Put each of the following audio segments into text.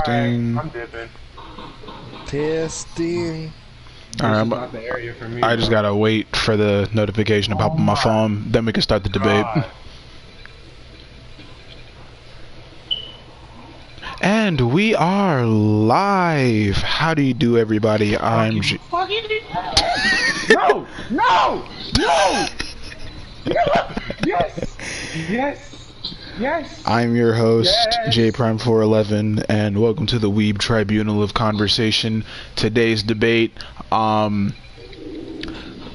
Testing. I'm dipping. Testing. Alright, Not the area for me. I just gotta wait for the notification to pop on my phone, then we can start the debate. And we are live. How do you do, everybody? I'm No! No! No! Yes! Yes! Yes! I'm your host, JPrime411, and welcome to the Weeb Tribunal of Conversation. Today's debate,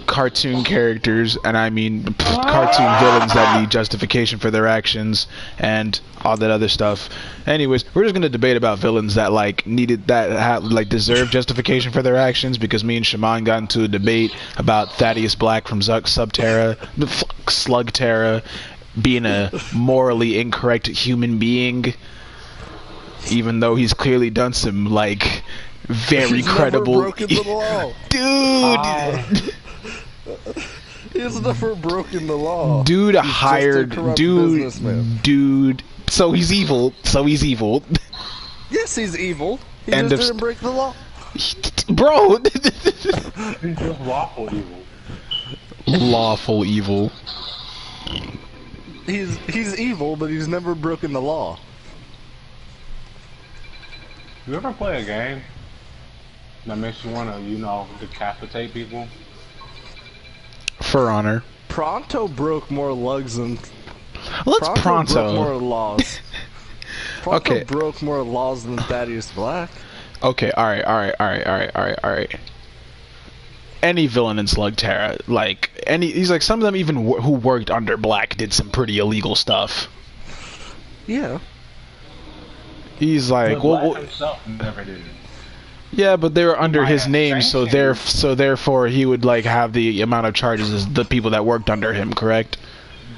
cartoon characters, and I mean cartoon villains that need justification for their actions, and all that other stuff. Anyways, we're just gonna debate about villains that deserve justification for their actions, because me and Shaman got into a debate about Thaddeus Black from Slugterra being a morally incorrect human being, even though he's clearly done some very credible. Never broken the law. Dude. He's never broken the law. Dude He's hired just a corrupt dude. businessman. So he's evil. Yes, he's evil. He End just of didn't break the law. Bro. He's just lawful evil. Lawful evil. He's evil, but he's never broken the law. You ever play a game that makes you want to, decapitate people? For honor. Pronto broke more lugs than. Let's Pronto. Broke more laws. Pronto Okay. broke more laws than Thaddeus Black. Okay, alright. Any villain in Slugterra, some of them even who worked under Black did some pretty illegal stuff. Yeah. He's like, Black himself never did it. Yeah, but they were under his name, so sanctioned. therefore he would have the amount of charges as the people that worked under him, correct?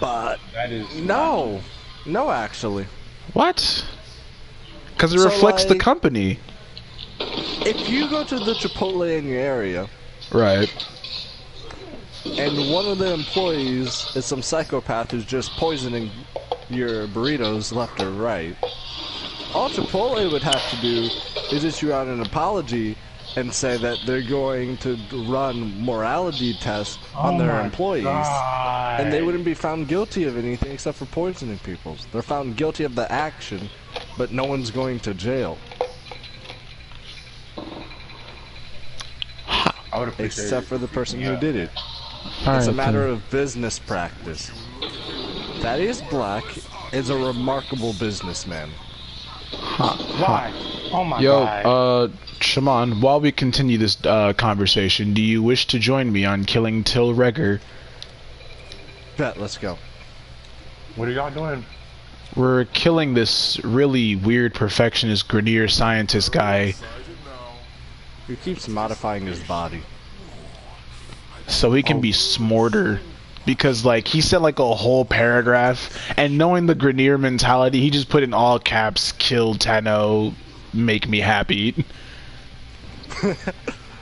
But That is no, actually. What? Because it So, reflects the company. If you go to the Chipotle in your area, Right. and one of the employees is some psychopath who's just poisoning your burritos left or right, all Chipotle would have to do is issue out an apology and say that they're going to run morality tests on their employees. God. And they wouldn't be found guilty of anything except for poisoning people. They're found guilty of the action, but no one's going to jail. I would appreciate Except it. for the person who did it. All It's a right, matter then. of business practice. Thaddeus Black is a remarkable businessman. Why? Oh my Yo, God. Shaman, while we continue this conversation, do you wish to join me on killing Till Regger? Bet, let's go. What are y'all doing? We're killing this really weird perfectionist Grenier scientist guy, He keeps modifying his body. so he can be smarter. Because, he said, a whole paragraph, and knowing the Grenier mentality, he just put in all caps, kill Tenno, make me happy.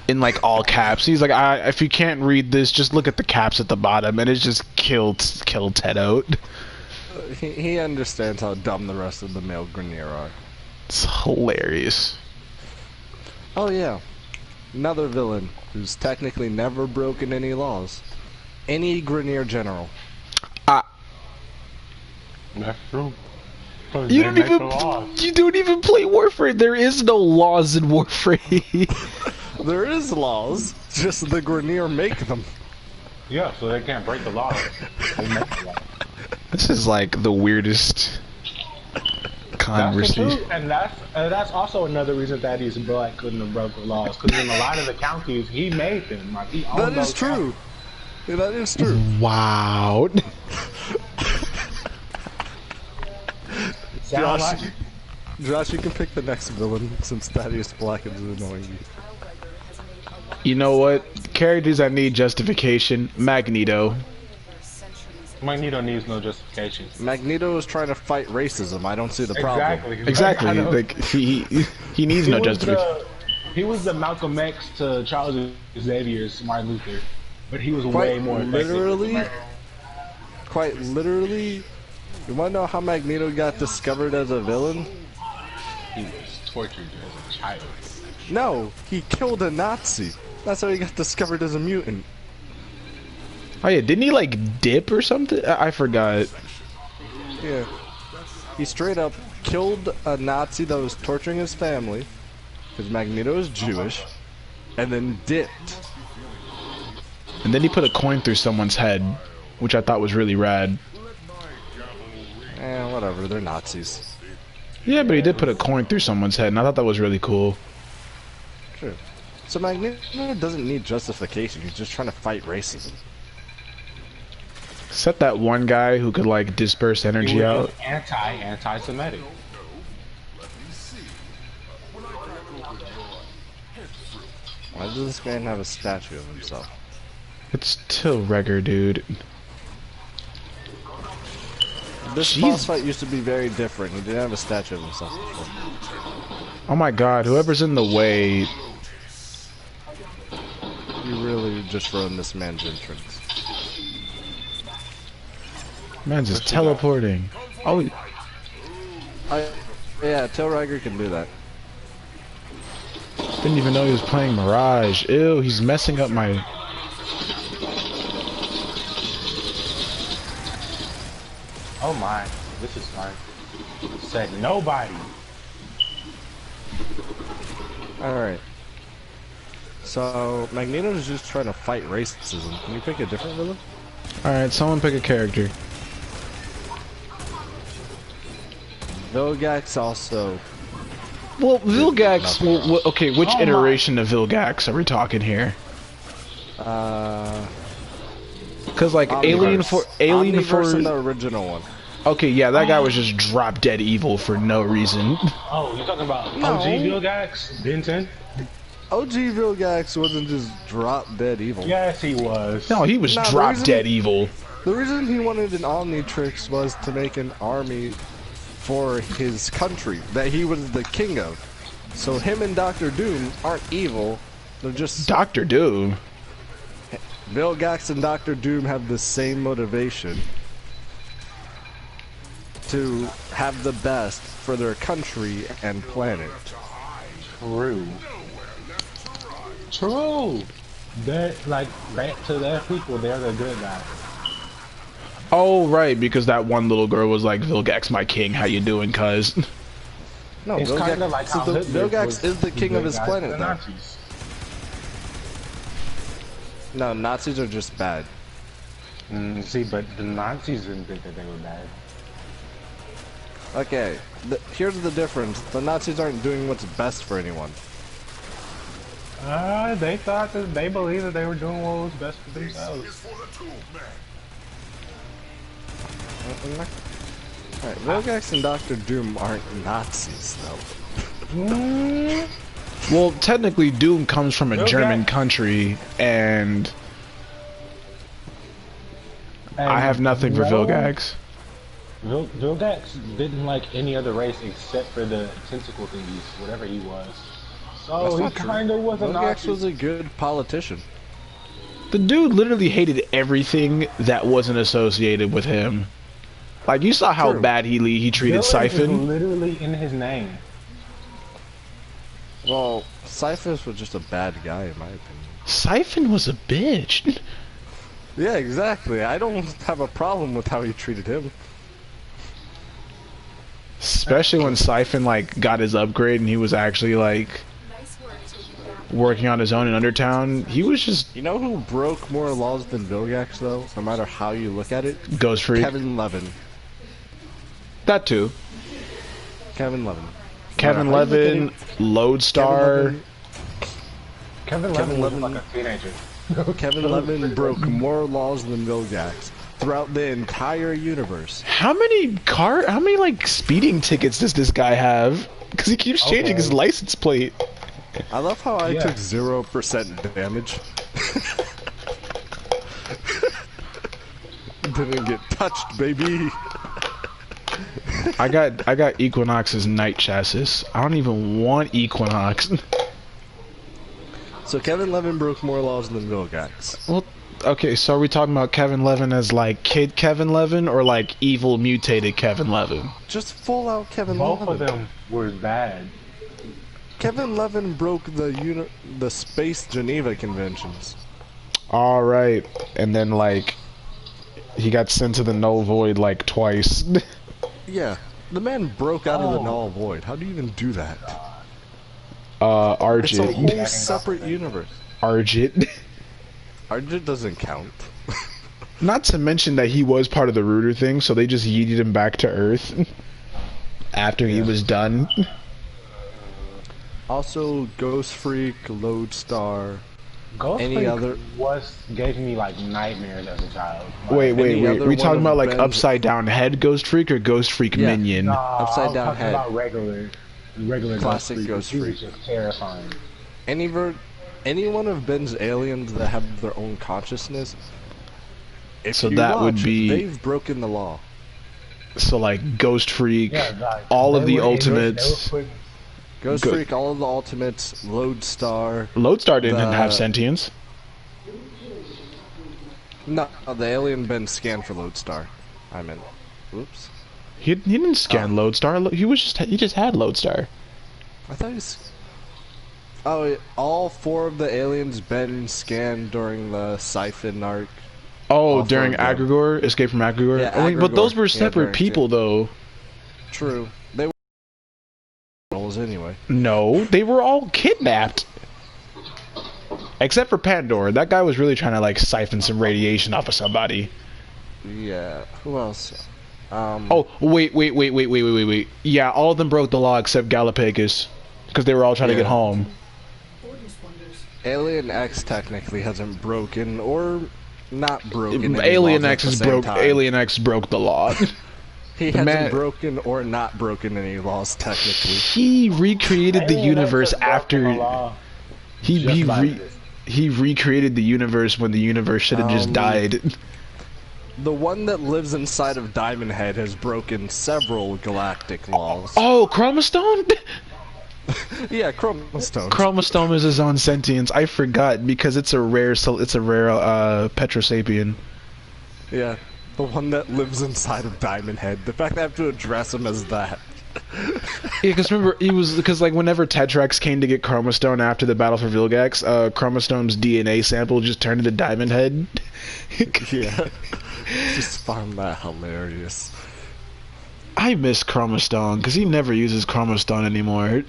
In, all caps. He's like, if you can't read this, just look at the caps at the bottom, and it's just kill Tenno. He understands how dumb the rest of the male Grenier are. It's hilarious. Oh yeah. Another villain who's technically never broken any laws. Any Grenier general. That's true. You don't even play Warframe. There is no laws in Warframe. There is laws, just the Grenier make them. Yeah, so they can't break the law. They make the law. This is the weirdest conversation. That's the truth, and that's also another reason that he's Black couldn't have broke the laws, because in a lot of the counties he made them. He owned That is those true. Yeah, that is true. Wow. counties. Josh, you can pick the next villain since Thaddeus Black is annoying you. You know what? Characters that need justification. Magneto. Magneto needs no justification. Magneto is trying to fight racism. I don't see the problem. Exactly. He needs no justification. He was the Malcolm X to Charles Xavier's Martin Luther, but he was way more effective. Quite literally, you wanna know how Magneto got discovered as a villain? He was tortured as a child. No, he killed a Nazi. That's how he got discovered as a mutant. Oh yeah, didn't he like dip or something? I forgot. Yeah. He straight up killed a Nazi that was torturing his family, because Magneto is Jewish, and then dipped. And then he put a coin through someone's head, which I thought was really rad. Whatever, they're Nazis. Yeah, but he did put a coin through someone's head, and I thought that was really cool. True. So Magneto doesn't need justification, he's just trying to fight racism. Except that one guy who could like disperse energy out. Anti-Semitic. Why does this man have a statue of himself? It's Tilregger, dude. This boss fight used to be very different. He didn't have a statue of himself before. Oh my god, whoever's in the way. You really just ruined this man's entrance. Man's just teleporting. Oh, yeah, Tilregger can do that. didn't even know he was playing Mirage. Ew, he's messing up my... Oh my, this is fine. Said nobody. Alright. So, Magneto's just trying to fight racism. Can you pick a different villain? Alright, someone pick a character. Vilgax also. Well, Vilgax... Well, okay, which iteration of Vilgax are we talking here? Because like Omniverse. Alien Omniverse for and the original one. Okay, yeah, that guy was just drop dead evil for no reason. Oh, you're talking about No. OG Vilgax? Benton? OG Vilgax wasn't just drop dead evil. Yes, he was. No, he was Nah, the drop reason- dead evil. The reason he wanted an Omnitrix was to make an army for his country that he was the king of. So him and Doctor Doom aren't evil. They're just Doctor Doom. Vilgax and Doctor Doom have the same motivation to have the best for their country and planet. True. True. They're like back to their people. They're the good guys. Oh, right, because that one little girl was like, Vilgax, my king, how you doing, cuz? No, It's Vilgax, kind of like how Hitler Vilgax was is the king of good his guys planet, to the though. Nazis. No, Nazis are just bad. See, but the Nazis didn't think that they were bad. Okay, here's the difference. The Nazis aren't doing what's best for anyone. They thought that they believed that they were doing what was best for themselves. Alright, Vilgax and Doctor Doom aren't Nazis, though. Well, technically, Doom comes from a Vilgax- German country, and I have nothing for Vilgax. Vilgax didn't like any other race except for the tentacle thingies, whatever he was. So he kind of was a Vilgax Nazi. was a good politician. The dude literally hated everything that wasn't associated with him. Like, you saw how True. bad he treated Villain is Siphon. literally in his name. Well, Cyphus was just a bad guy, in my opinion. Siphon was a bitch. Yeah, exactly. I don't have a problem with how he treated him. Especially when Siphon, like, got his upgrade and he was actually, like, working on his own in Undertown. He was just You know who broke more laws than Vilgax, though? No matter how you look at it? Ghost Freak. Kevin Levin. That too. Kevin Levin. Kevin No matter how you Levin, look at Lodestar. Kevin Kevin Levin was Levin- like a teenager. it, Kevin Levin broke more laws than Vilgax throughout the entire universe. How many like speeding tickets does this guy have? Because he keeps changing his license plate. I love how I Yeah. took 0% damage. Didn't get touched, baby. I got Equinox's night chassis. I don't even want Equinox. So Kevin Levin broke more laws than Vilgax. Well, okay, so are we talking about Kevin Levin as like kid Kevin Levin or like evil mutated Kevin Levin? Just full out Kevin Both Levin. of them were bad. Kevin Levin broke the Space Geneva Conventions. All right, and then like he got sent to the null void like twice. Yeah, the man broke out of the null void. How do you even do that? Argit. It's a whole separate universe. Argit. Argit doesn't count. Not to mention that he was part of the Rooter thing, so they just yeeted him back to Earth after he was done. Also, Ghost Freak, Lodestar. Ghost Any Freak other gave me like nightmares as a child. Wait. other We one talking of about like Ben's- upside down head Ghost Freak or Ghost Freak Yeah. minion? Upside down head. About regular Classic Ghost Ghost Freak. He was just terrifying. Any one of Ben's aliens that have their own consciousness. If So you that would watch, be- they've broken the law. So like Ghost Freak, Yeah, like, all of they the were English, ultimates. they were Ghost Good. Freak, all of the ultimates, Lodestar. Lodestar didn't The- have sentience. No, the alien Ben scanned for Lodestar. I meant, whoops. He didn't scan Lodestar. He just had Lodestar. I thought he's. Oh, all 4 of the aliens Ben scanned during the Siphon arc. Oh, All during 4 of them. Agregor, Escape from Agregor. Yeah, I mean, but those Agregor. were Yeah, separate during people, though. True, they were roles anyway. No, they were all kidnapped. Except for Pandora. That guy was really trying to like siphon some radiation off of somebody. Yeah. Who else? Oh, wait. Yeah, all of them broke the law except Galapagos. Because they were all trying to get Yeah. home. Alien X technically hasn't broken or not broken. any Alien laws at X the is same broke. time. Alien X broke the law. He hasn't man- broken or not broken any laws technically. He recreated the Alien X universe has broken the after law he just he by re- this. he recreated the universe when the universe should have just died. The one that lives inside of Diamond Head has broken several galactic laws. Oh, Chromostone? Yeah, Chromostone. Chromostone is his own sentience. I forgot because it's a rare Petrosapien. Yeah, the one that lives inside of Diamond Head. The fact that I have to address him as that. Yeah, because remember, like whenever Tetrax came to get Chromostone after the battle for Vilgax, Chromostone's DNA sample just turned into Diamond Head. Yeah. Just found that hilarious. I miss Chromostone because he never uses Chromostone anymore.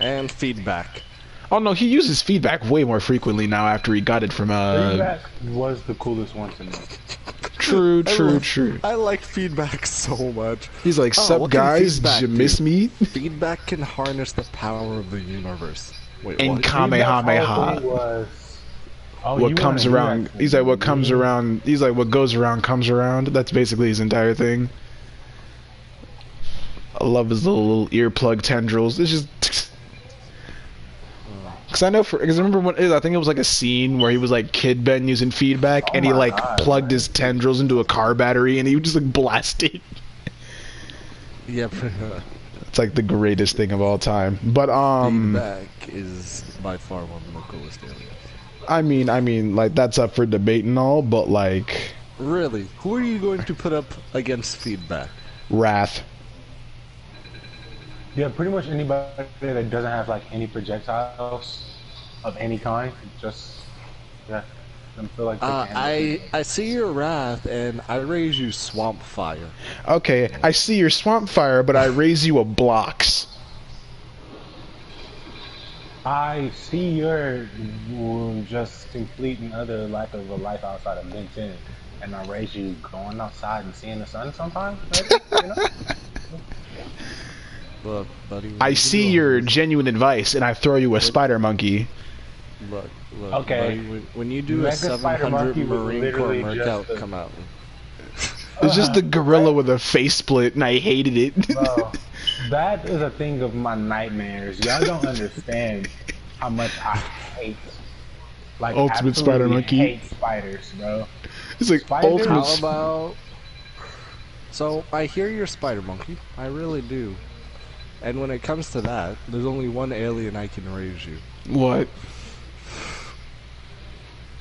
And feedback. Oh no, he uses feedback way more frequently now after he got it from Feedback was the coolest one to me. True. I like feedback so much. He's like, Oh, sup what can guys, feedback did you miss do? me? Feedback can harness the power of the universe. Wait, And what? Kamehameha. What comes around, he's like, what comes around, he's like, what goes around comes around. That's basically his entire thing. I love his little earplug tendrils. It's just... Because I remember when, I think it was like a scene where he was like Kid Ben using feedback, and he like plugged his tendrils into a car battery, and he would just like blast it. Yep. It's like the greatest thing of all time. But Feedback is by far one of the coolest aliens. I mean, like that's up for debate and all, but like Really? Who are you going to put up against feedback? Wrath. Yeah, pretty much anybody that doesn't have like any projectiles of any kind, just don't feel like they can handle it. I see your wrath and I raise you swamp fire. Okay, I see your swamp fire, but I raise you a blocks. I see your just complete and utter lack of a life outside of Ben 10, and I raise you going outside and seeing the sun sometimes. Maybe, you know? Look, buddy. I see your genuine advice, and I throw you a spider monkey. Look, Okay. buddy, when you do Mega a Spider 700 Monkey was Marine Corps literally workout, just a- come out. It's just the gorilla with a face split, and I hated it. Bro, that is a thing of my nightmares. Y'all don't understand how much I hate, like, Ultimate absolutely Spider Monkey. hate spiders, bro. It's like Spiders? How ultimate. about... So, I hear your spider monkey. I really do. And when it comes to that, there's only one alien I can raise you. What?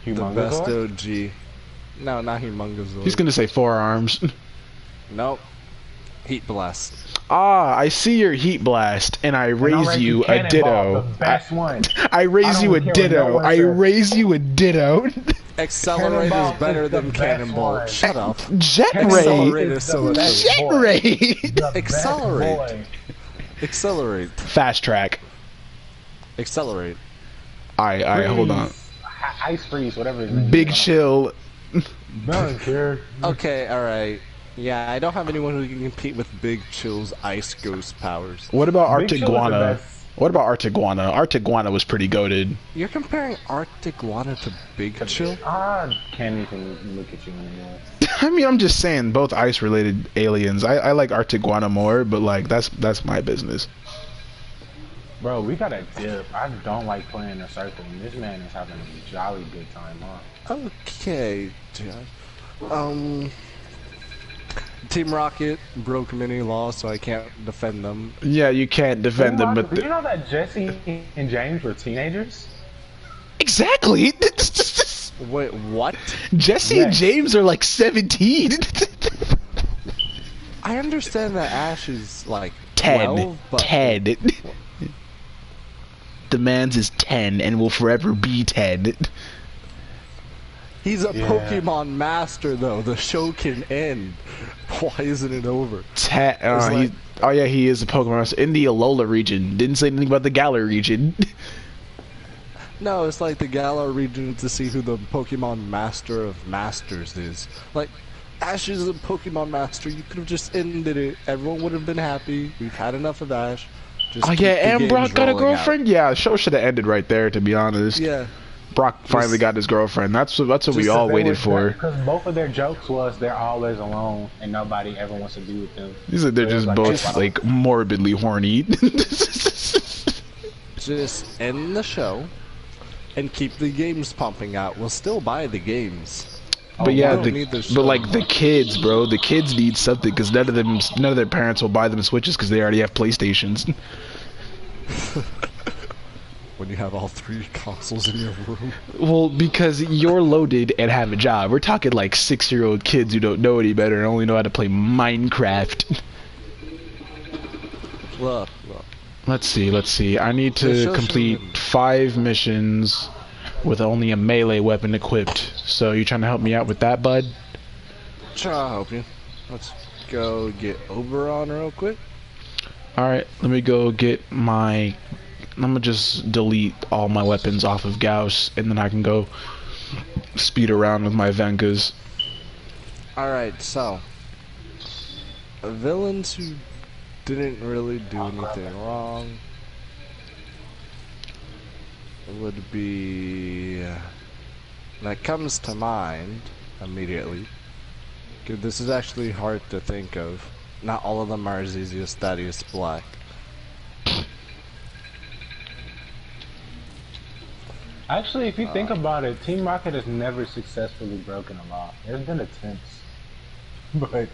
The Humongous best one? OG. No, not Humongous. He's gonna say forearms. Nope. Heat Blast. Ah, I see your Heat Blast, and I raise you a ditto. The best one. I raise you a ditto. I raise you a ditto. Accelerate is better than Cannonball. Shut up. Jet Accelerate Ray. is so much. Jet Ray. Accelerate. Accelerate. Fast track. Accelerate. Alright, hold on. Ice Freeze, whatever his name Big is. Chill. Don't care. Okay, alright. Yeah, I don't have anyone who can compete with Big Chill's Ice Ghost powers. What about Big Chill is the Artiguana? best. What about Artiguana? Artiguana was pretty goated. You're comparing Artiguana to Big Chill? I can't even look at you anymore. I mean, I'm just saying, both ice-related aliens. I like Artiguana more, but like that's my business. Bro, we got a dip. I don't like playing a circle, and this man is having a jolly good time, huh? Okay, John. Team Rocket broke many laws, so I can't defend them. Yeah, you can't defend them, but Did you know that Jesse and James were teenagers? exactly. Wait, what? Jesse and Yes. James are like 17. I understand that Ash is like 10. 12, but 10. The man's is 10 and will forever be 10. he's a Yeah. Pokemon master, though. The show can end. Why isn't it over? Oh yeah, he is a Pokemon master in the Alola region. Didn't say anything about the Galar region. No, it's like the Galar region to see who the Pokemon Master of Masters is. Like, Ash is a Pokemon Master. You could have just ended it. Everyone would have been happy. We've had enough of Ash. Just Oh keep yeah, the and games Brock got a rolling out. girlfriend. Yeah, the show should have ended right there. To be honest, Yeah. Brock finally got his girlfriend. That's what we all waited for. Because both of their jokes was they're always alone and nobody ever wants to be with them. These are they're just Like, both wow. like morbidly horny. Just end the show and keep the games pumping out. We'll still buy the games. But yeah, we don't need the show. but like the kids, bro, the kids need something because none of their parents will buy them Switches because they already have PlayStations. When you have all 3 consoles in your room. Well, because you're loaded and have a job. We're talking like 6-year-old kids who don't know any better and only know how to play Minecraft. Look. Let's see. I need It to shows complete you- 5 missions with only a melee weapon equipped. So you trying to help me out with that, bud? Sure, I'll help you. Let's go get Oberon real quick. Alright, let me go get my... I'm gonna just delete all my weapons off of Gauss, and then I can go speed around with my Venkas. Alright, so. Villains who didn't really do anything wrong would be... that comes to mind immediately. 'Cause this is actually hard to think of. Not all of them are as easy as Thaddeus Black. Actually, if you think about it, Team Rocket has never successfully broken a law. There's been attempts. But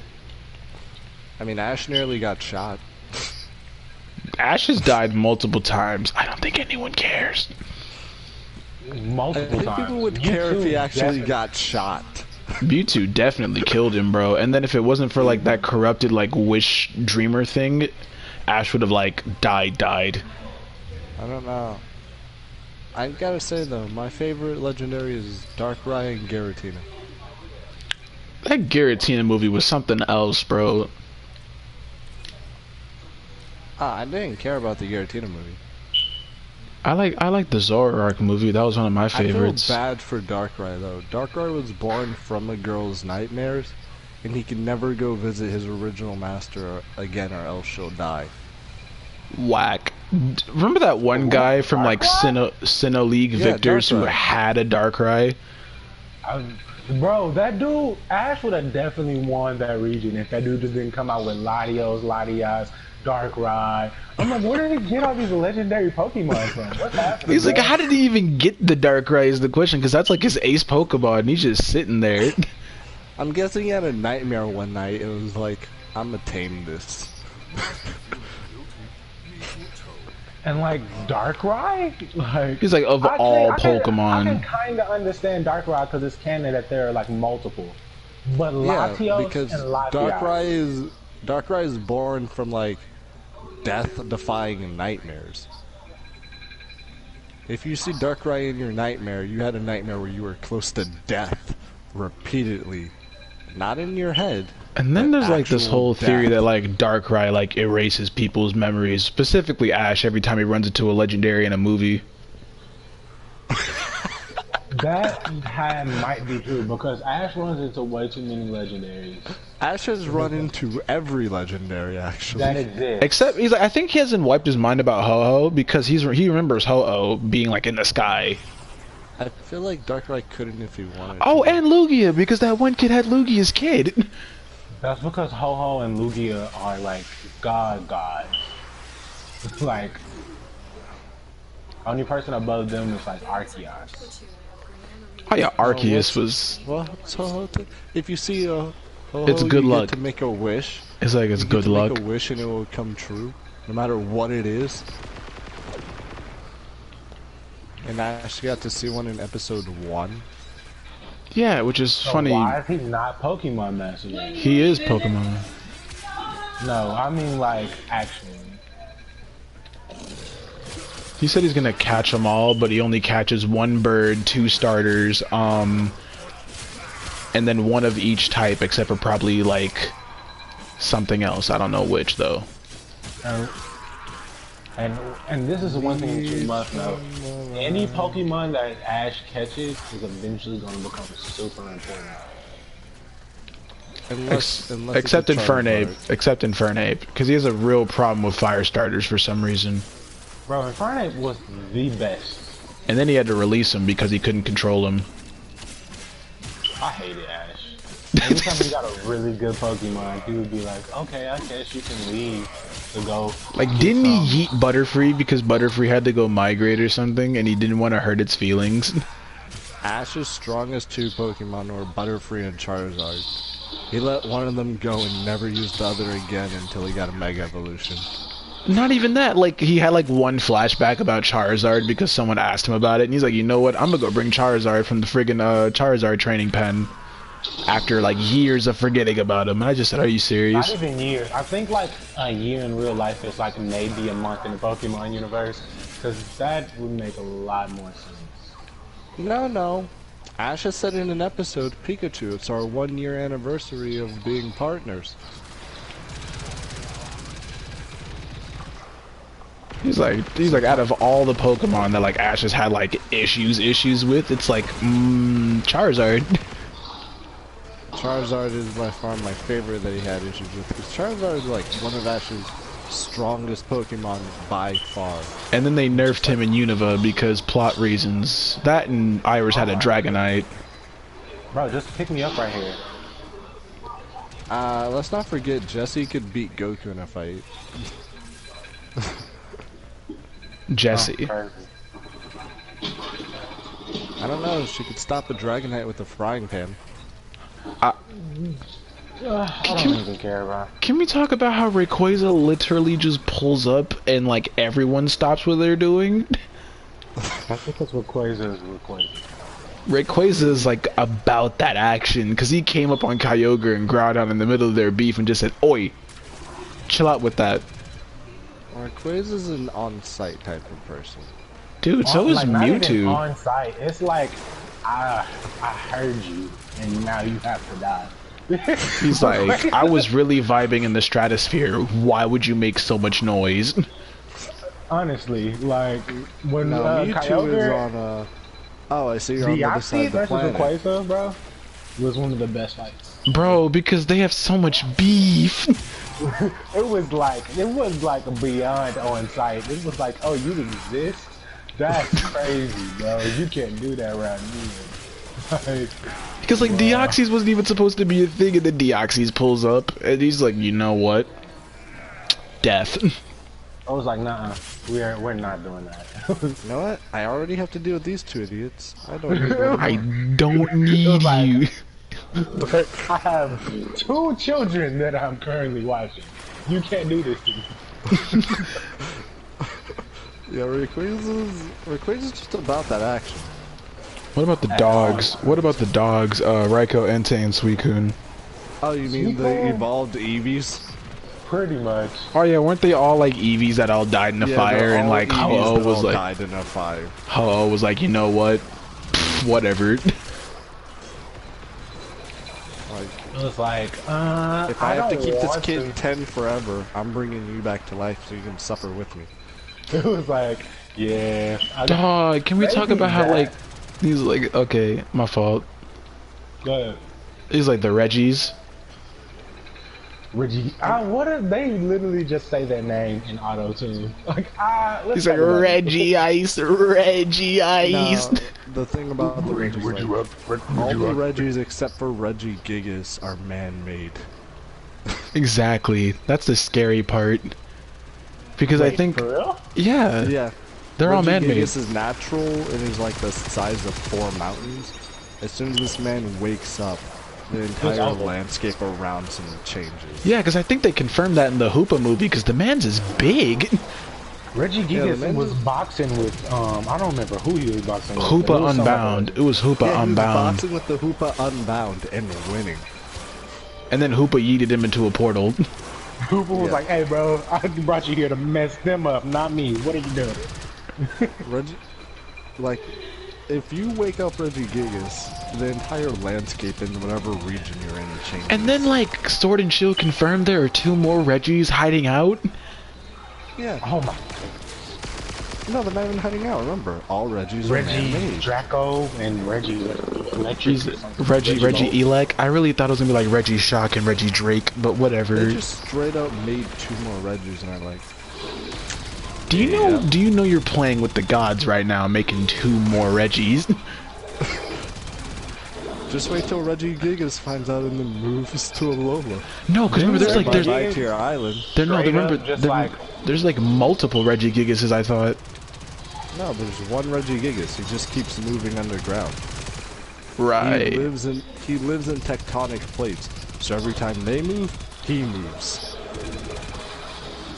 I mean, Ash nearly got shot. Ash has died multiple times. I don't think anyone cares. I multiple think times. people would You care if too, he actually definitely. got shot. Mewtwo definitely killed him, bro. And then if it wasn't for like that corrupted like wish dreamer thing, Ash would have like died. I don't know. I gotta say though, my favorite legendary is Darkrai and Giratina. That Giratina movie was something else, bro. I didn't care about the Giratina movie. I like the Zoroark movie. That was one of my favorites. I feel bad for Darkrai though. Darkrai was born from a girl's nightmares, and he can never go visit his original master again, or else she'll die. Whack. Remember that one guy from like Sinnoh League Yeah, Victors who Darkrai. had a Darkrai? Bro, that dude, Ash would have definitely won that region if that dude just didn't come out with Latias, Darkrai. I'm like, where did he get all these legendary Pokemon from? What's happening? He's like, bro? how did he even get the Darkrai is the question, because that's like his ace Pokemon, and he's just sitting there. I'm guessing he had a nightmare one night. It was like, I'm gonna tame this. And like Darkrai, like He's like, of all Pokemon. I can kind of understand Darkrai because it's canon that there are like multiple, but Yeah, Latios because and Latias. Darkrai is Darkrai is born from like death-defying nightmares. If you see Darkrai in your nightmare, you had a nightmare where you were close to death repeatedly. Not in your head. And then there's like this whole theory death. that like Darkrai like erases people's memories, specifically Ash every time he runs into a legendary in a movie. That might be true because Ash runs into way too many legendaries. Ash has run into every legendary actually. That exists. Except he's like, I think he hasn't wiped his mind about Ho-Oh because he remembers Ho-Oh being like in the sky. I feel like Darkrai couldn't if he wanted Oh, to. and Lugia because that one kid had Lugia's kid. That's because Ho-Oh and Lugia are like gods. Like, only person above them is like Arceus. Oh yeah, Arceus was. Well, so if you see a Ho-Oh, It's good you luck. get to make a wish. It's like it's You get good to luck. Make a wish and it will come true, no matter what it is. And I actually got to see one in episode 1. Yeah, which is So funny. why is he not Pokemon Master yet? He is Pokemon. No, I mean like actually. He said he's gonna catch them all, but he only catches one bird, 2 starters, and then one of each type, except for probably like something else. I don't know which though. And this is the one thing that you must know. Any Pokemon that Ash catches is eventually going to become super important. Unless Except it's a Infernape. Except Infernape, because he has a real problem with fire starters for some reason. Bro, Infernape was the best. And then he had to release him because he couldn't control him. I hated Ash. Every time he got a really good Pokemon, he would be like, okay, I guess you can leave to go. Like, didn't he yeet Butterfree because Butterfree had to go migrate or something, and he didn't want to hurt its feelings? Ash's strongest 2 Pokemon were Butterfree and Charizard. He let one of them go and never used the other again until he got a Mega Evolution. Not even that. Like, he had like one flashback about Charizard because someone asked him about it, and he's like, you know what? I'm gonna go bring Charizard from the friggin' Charizard training pen. After like years of forgetting about him, and I just said, "Are you serious?" Not even years. I think like a year in real life is like maybe a month in the Pokemon universe, because that would make a lot more sense. No. Ash has said in an episode, Pikachu, it's our 1-year anniversary of being partners. He's like, out of all the Pokemon that like Ash has had like issues with, it's like Charizard. Charizard is by far my favorite that he had issues with, because Charizard is like one of Ash's strongest Pokemon by far. And then they nerfed him in Unova because plot reasons. That and Iris had a Dragonite. Bro, just pick me up right here. Let's not forget Jessie could beat Goku in a fight. Jesse. Oh, I don't know, she could stop a Dragonite with a frying pan. I don't even care, bro. Can we talk about how Rayquaza literally just pulls up and like everyone stops what they're doing? That's because Rayquaza is Rayquaza. Rayquaza is like about that action because he came up on Kyogre and Groudon in the middle of their beef and just said, "Oi, chill out with that." Rayquaza's an on-site type of person. Dude, so is like, not even Mewtwo. on site. It's like I heard you, and now you have to die. He's like, I was really vibing in the stratosphere. Why would you make so much noise? Honestly, like when No, Mewtwo is Kyogre, on oh, I see you're on the other side Deoxys of the versus planet. Rayquaza, bro, was one of the best fights. Bro, because they have so much beef. It was like beyond on site. It was like, oh, you exist? That's crazy, bro. You can't do that around me. Because like Deoxys wasn't even supposed to be a thing, and then Deoxys pulls up, and he's like, you know what? Death. I was like, nah, we're not doing that. You know what? I already have to deal with these 2 idiots. I don't need one. I don't need like- you. But I have 2 children that I'm currently watching. You can't do this to me. Yeah, Rayquaza's just about that action. What about the dogs? What about the dogs? Raikou, Entei, and Suicune. Oh, you mean the Suicune? evolved Eevees? Pretty much. Oh yeah, weren't they all like Eevees that all died in a fire, and like Ho-Oh was like, died in a fire. Ho-Oh was like, you know what, whatever. It was like, if I have to don't keep this want kid to. 10 forever, I'm bringing you back to life so you can suffer with me. It was like, yeah. Dog, can we talk Maybe about how that- like he's like, okay, my fault. Good. He's like the Reggies. Reggie. What if they literally just say their name in auto tune? Like, let's He's like talk about it. Reggie Ice, Reggie Ice. No, the thing about the Reggies, like, all the Reggies except for Reggie Gigas are man-made. Exactly. That's the scary part. Because I Wait, think, for real? yeah, Yeah. they're all Reggie man-made. Gigas is natural and is like the size of 4 mountains. As soon as this man wakes up, the entire awful. landscape around him changes. Yeah, because I think they confirmed that in the Hoopa movie. Because the man's is big. Reggie Yeah, Gigas man, was boxing with, I don't remember who he was boxing with. but it Hoopa was Unbound. It was Hoopa Yeah, he was Unbound. boxing with the Hoopa Unbound and winning. And then Hoopa yeeted him into a portal. Hoopa was Yeah. like, hey bro, I brought you here to mess them up, not me. What are you doing? Reggie, like, if you wake up Reggie Gigas, the entire landscape in whatever region you're in changes. And then like Sword and Shield confirmed there are 2 more Reggies hiding out. yeah, Oh my. no, they're not even hiding out. Remember, all Reggies are Reggie man-made. Draco and Reggie Electric. Jeez, or something. Reggie Bolt. Elec. I really thought it was gonna be like Reggie Shock and Reggie Drake, but whatever. They just straight up made 2 more Reggies, and I'm like, Do you know? Yeah. Do you know you're playing with the gods right now, making 2 more Reggies? just wait till Reggie Gigas finds out and then moves to Alola. No, because remember, there's like Bye there's bye to your island. there no, Straight remember up, just there- like- there's like multiple Reggie Gigases. I thought. No, there's one Reggie Gigas. He just keeps moving underground. Right. He lives in tectonic plates. So every time they move, he moves.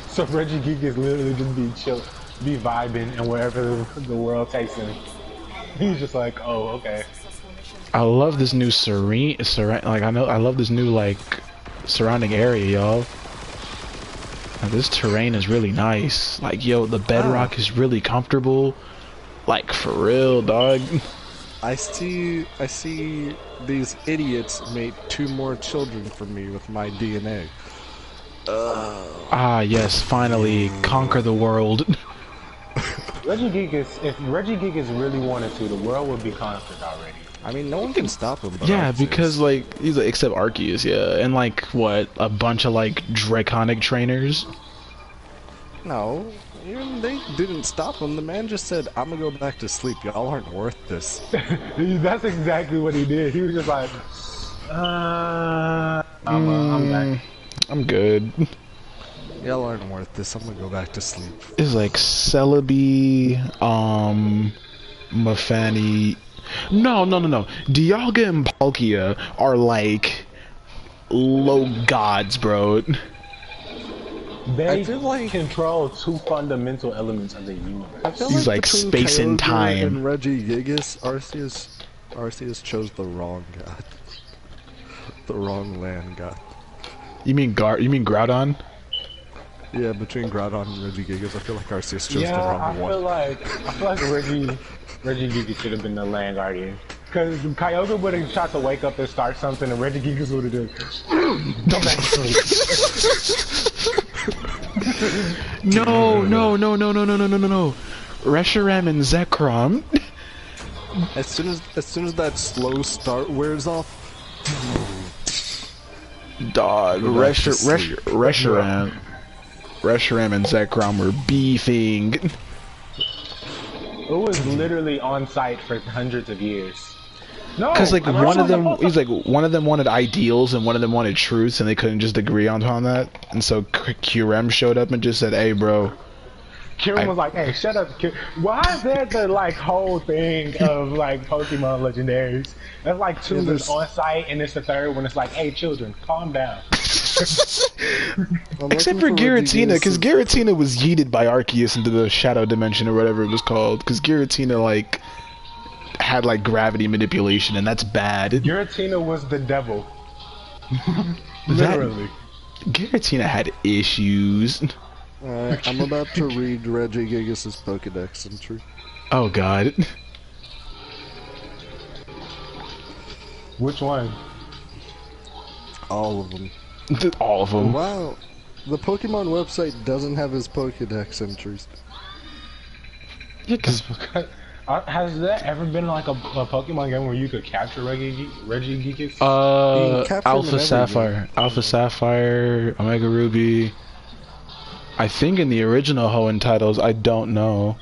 So Reggie Gigas literally just be chill, be vibing, and wherever the world takes him, he's just like, oh, okay. I love this new I love this new like surrounding area, y'all. Now, this terrain is really nice. Like, yo, the bedrock is really comfortable. Like, for real, dog. I see these idiots made 2 more children for me with my DNA. Ah, yes, finally, conquer the world. Reggie Gigas, if Reggie Gigas really wanted to, the world would be conquered already. I mean, no one can stop him. But Yeah, Arceus. because like he's like, except Arceus, yeah, and like what, a bunch of like draconic trainers. No, even they didn't stop him. The man just said, "I'm gonna go back to sleep. Y'all aren't worth this." That's exactly what he did. He was just like, I'm back. I'm good. Y'all aren't worth this. I'm gonna go back to sleep. It's like Celebi, Mafani. No. Dialga and Palkia are like low gods, bro. They I feel like- control 2 fundamental elements of the universe. I feel He's like between space and Kyogre time. And Reggie Gigas, Arceus chose the wrong god. The wrong land god. You mean Groudon? Yeah, between Groudon and Reggie Gigas, I feel like Arceus chose the Yeah, I wrong feel one. like Reggie Gigas should have been the land guardian. Because Kyogre would have tried to wake up and start something, and Reggie Gigas would have done, go back to sleep. No. Reshiram and Zekrom. As soon as that slow start wears off, Dog, Go back to sleep. Reshiram and Zekrom were beefing. It was literally on site for hundreds of years. No, Because like one of them, he's one of them wanted ideals and one of them wanted truths, and they couldn't just agree on that. And so Kyurem showed up and just said, "Hey, bro." Kieran was like, "Hey, shut up, Kieran. Why is that the like whole thing of like Pokemon legendaries? That's like 2 Yeah, that's there's- on site, and it's the 3rd when it's like, hey, children, calm down." Except for Giratina, because Giratina was yeeted by Arceus into the Shadow Dimension or whatever it was called. Because Giratina like had like gravity manipulation, and that's bad. Giratina was the devil. That- Literally. Giratina had issues. Alright, I'm about to read Regigigas' Pokedex entry. Oh god. Which one? All of them. All of them. Wow. The Pokemon website doesn't have his Pokedex entries. Yeah, cause Has there ever been like a Pokemon game where you could capture Regigigas? You can capture them Alpha in Sapphire, Alpha Sapphire, Omega Ruby. I think in the original Hoenn titles, I don't know.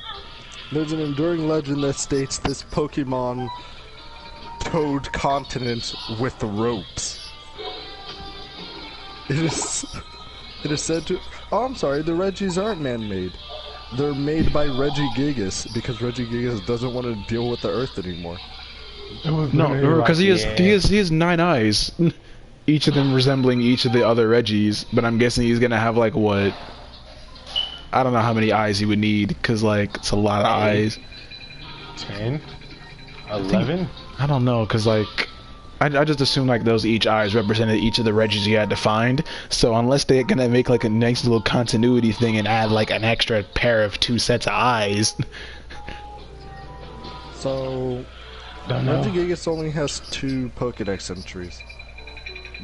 There's an enduring legend that states this Pokemon towed continents with ropes. It is said to. Oh, I'm sorry. The Regis aren't man-made. They're made by Regigigas because Regigigas doesn't want to deal with the Earth anymore. No, because he has 9 eyes, each of them resembling each of the other Regis. But I'm guessing he's gonna have like what? I don't know how many eyes he would need, because like it's a lot of eyes. 10? 11? I don't know, because like I just assume like those each eyes represented each of the Regis you had to find. So unless they're gonna make like a nice little continuity thing and add like an extra pair of 2 sets of eyes. So Regigigas only has 2 Pokedex entries.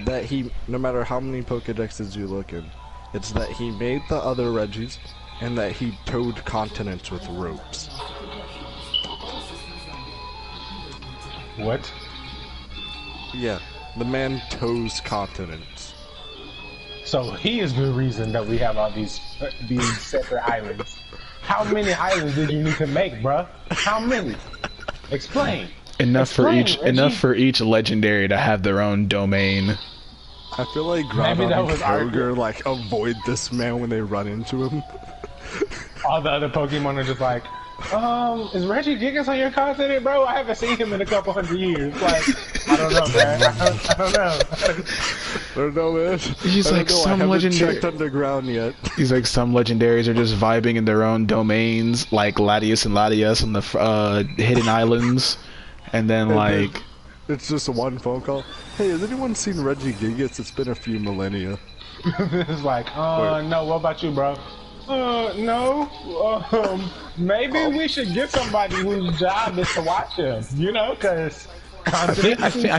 That he, no matter how many Pokedexes you look in, it's that he made the other Regis and that he towed continents with ropes. What? Yeah, the man tows continents. So he is the reason that we have all these separate islands. How many islands did you need to make, bruh? How many? Explain. Enough Explain, for each legendary to have their own domain. I feel like Groudon and Kyogre like avoid this man when they run into him. All the other Pokemon are just like, is Regigigas on your continent, bro? I haven't seen him in a couple hundred years. Like, I don't know, man. I don't know. I don't know, man. He's like some legendary. Checked underground yet. He's like some legendaries are just vibing in their own domains, like Latias and Latias on the hidden islands, and then like it's just one phone call. Hey, has anyone seen Regigigas? It's been a few millennia. It's like, no. What about you, bro? No. Maybe we should get somebody whose job is to watch him. You know, because I think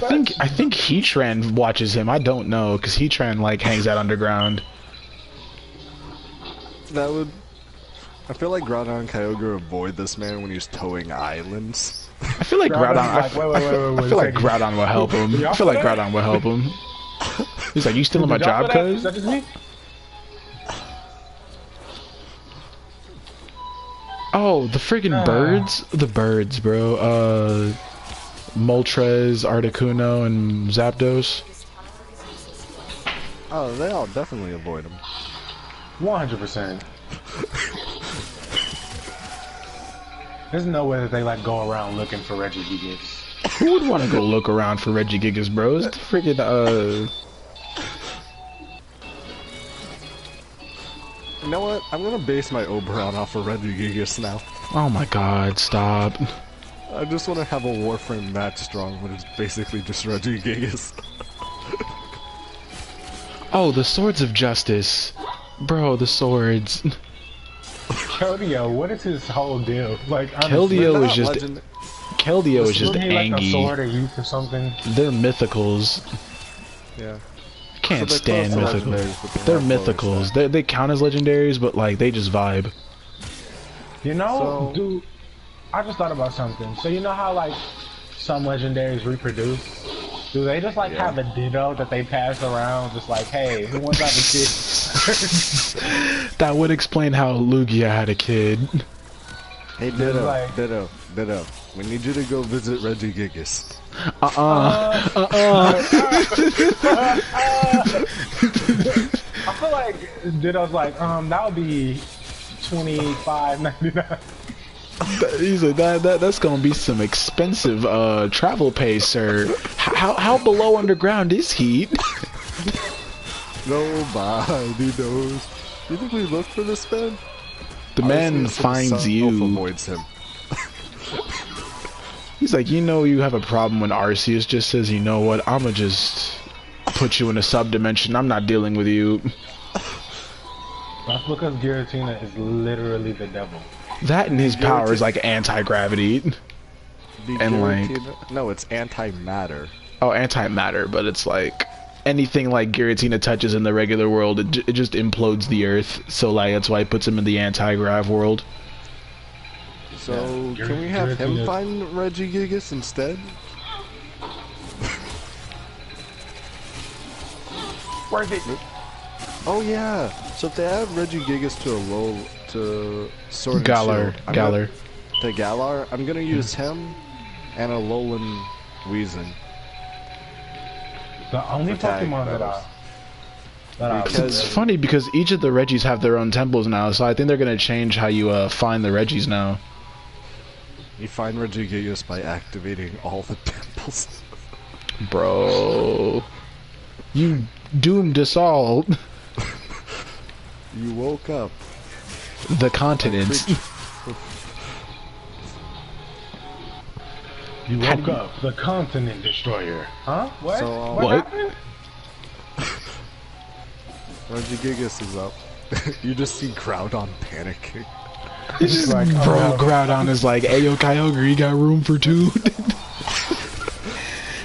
Heatran watches him. I don't know, because Heatran like hangs out underground. That would. I feel like Groudon and Kyogre avoid this man when he's towing islands. I feel like Groudon. I feel like Groudon will help him. I feel like Groudon will help him. He's like, you still in my job, cuz? Is that just me? Oh, the friggin' birds? The birds, bro. Moltres, Articuno, and Zapdos. Oh, they all definitely avoid him. 100%. There's no way that they like go around looking for Regigigas. Who would want to go look around for Regigigas, bro? It's the friggin' You know what? I'm gonna base my Oberon off of Regigigas now. Oh my god, stop. I just want to have a Warframe that strong, but it's basically just Regigigas. Oh, the Swords of Justice. Bro, the swords. Keldeo, what is his whole deal? Like, Keldeo is just... Keldeo is just Like a Angie. sword or youth or something? They're mythicals. Yeah. Can't So stand they're close to mythicals. legendaries, but They're not close, mythicals. They count as legendaries, but like they just vibe. You know, So- dude, I just thought about something. So you know how like some legendaries reproduce? Do they just like have a ditto that they pass around, just like, hey, who wants to have a kid? That would explain how Lugia had a kid. Hey, Ditto, like- Ditto, Ditto. We need you to go visit Regigigas. I feel like Ditto's like, that would be $25.99. He's like, that's gonna be some expensive travel pay, sir. How below underground is he? Nobody knows. You think we look for this man? The man finds you. Avoids him. He's like, you know, you have a problem when Arceus just says, you know what, I'ma just put you in a sub-dimension. I'm not dealing with you. That's because Giratina is literally the devil. That and his power is like anti-gravity. And like... No, it's antimatter. Oh, antimatter, but it's like... Anything like Giratina touches in the regular world, it just implodes the Earth. So like that's why it puts him in the anti-grav world. So can we have him find Regigigas instead? Worth it. Oh yeah. So if they add Regigigas to Sword and Galar, Shield, Galar. To Galar, I'm gonna use him and a Alolan Weezing. The only Pokemon that It's funny because each of the Regis have their own temples now, so I think they're gonna change how you find the Regis now. You find Regigigas by activating all the temples. Bro, you doomed us all. You woke up. The continents. You woke up, the continent destroyer. Huh? What? So, what happened? Regigigas is up. You just see Groudon panicking. It's just like, bro, Groudon is like, "Ayo, Kyogre, you got room for two?"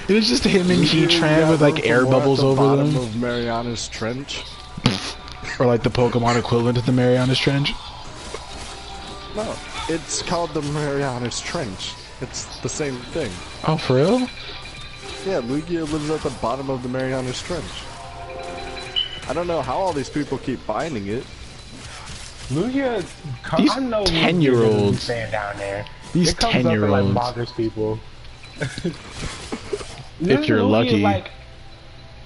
It was just him and Heatran with like air bubbles over them. Of Mariana's Trench. Or like the Pokemon equivalent of the Mariana's Trench. No, it's called the Mariana's Trench. It's the same thing. Oh, for real? Yeah, Lugia lives at the bottom of the Mariana's Trench. I don't know how all these people keep finding it. Lugia, these I know 10-year-olds staying down there. These 10-year-olds like bothers people. If you're lucky. Like,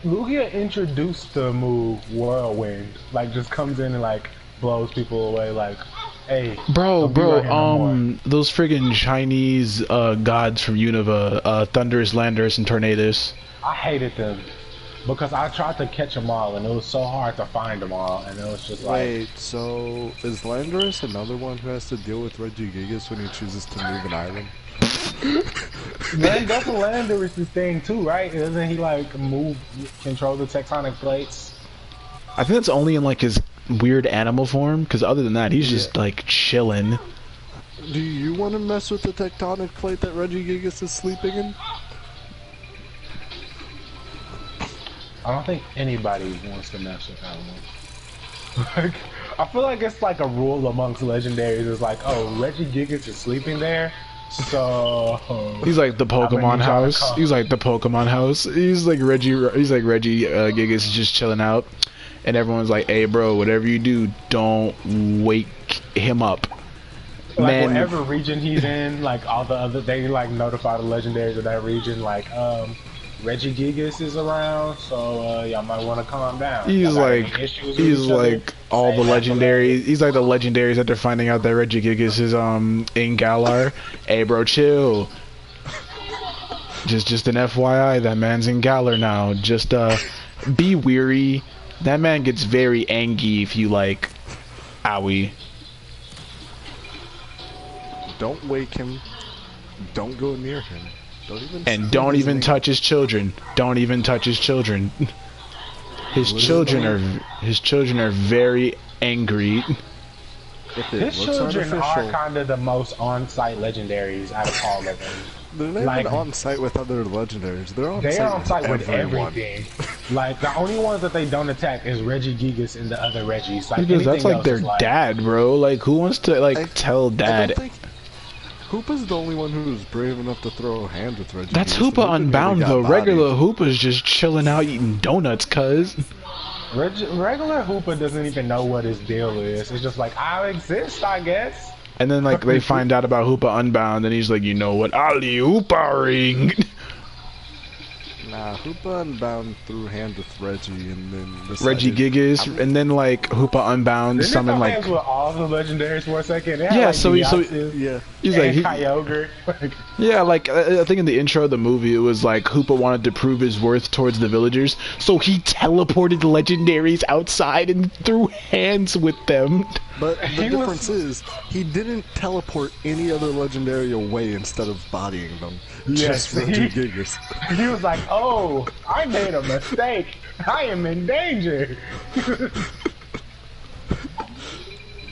Lugia introduced the move Whirlwind. Like, just comes in and like blows people away. Like, hey, bro, those friggin' Chinese gods from Unova, Thunderous, Landorus, and Tornadus. I hated them because I tried to catch them all, and it was so hard to find them all, and it was just like. Wait, so is Landorus another one who has to deal with Regigigas when he chooses to move an island? Man, that's Landorus' thing too, right? Doesn't he like control the tectonic plates? I think that's only in like his weird animal form, because other than that, he's just like chilling. Do you want to mess with the tectonic plate that Regigigas is sleeping in? I don't think anybody wants to mess with that one. Like, I feel like it's like a rule amongst legendaries. It's like, oh, Regigigas is sleeping there, so he's like the Pokemon house. He's like the Pokemon house. He's like Reggie Gigas is just chilling out, and everyone's like, "Hey, bro, whatever you do, don't wake him up." Like, man, whatever region he's in, like all the other, they like notify the legendaries of that region, like, Regigigas is around, so y'all might want to calm down. He's like all the legendaries. He's like the legendaries that they're finding out that Regigigas is in Galar. Hey, bro, chill. Just an FYI, that man's in Galar now. Just be weary. That man gets very angry if you like. Owie. Don't wake him. Don't go near him. Don't even touch his children. Don't even touch his children. His children are very angry. His children are kind of the most on-site legendaries out of all of them. They're not like, even on-site with other legendaries. They're on-site with everything. Like, the only ones that they don't attack is Regigigas and the other Regis. Like, because that's like their dad, bro. Like, who wants to like tell dad? Hoopa's the only one who's brave enough to throw a hand with Regigigas. That's Hoopa Unbound, though. Regular Hoopa's just chilling out eating donuts, cuz. Regular Hoopa doesn't even know what his deal is. It's just like, I exist, I guess. And then, like, they find out about Hoopa Unbound, and he's like, you know what? Ali Hoopa-ring! Nah, Hoopa Unbound threw hand with Reggie, and then Regigigas, and then like Hoopa Unbound summoned like with all the legendaries for a second. Yeah, like, he's like Kyogre. Yeah, like I think in the intro of the movie it was like Hoopa wanted to prove his worth towards the villagers, so he teleported legendaries outside and threw hands with them. But the difference is, he didn't teleport any other legendary away instead of bodying them. Yes, Just Regigigas. He was like, "Oh, I made a mistake. I am in danger."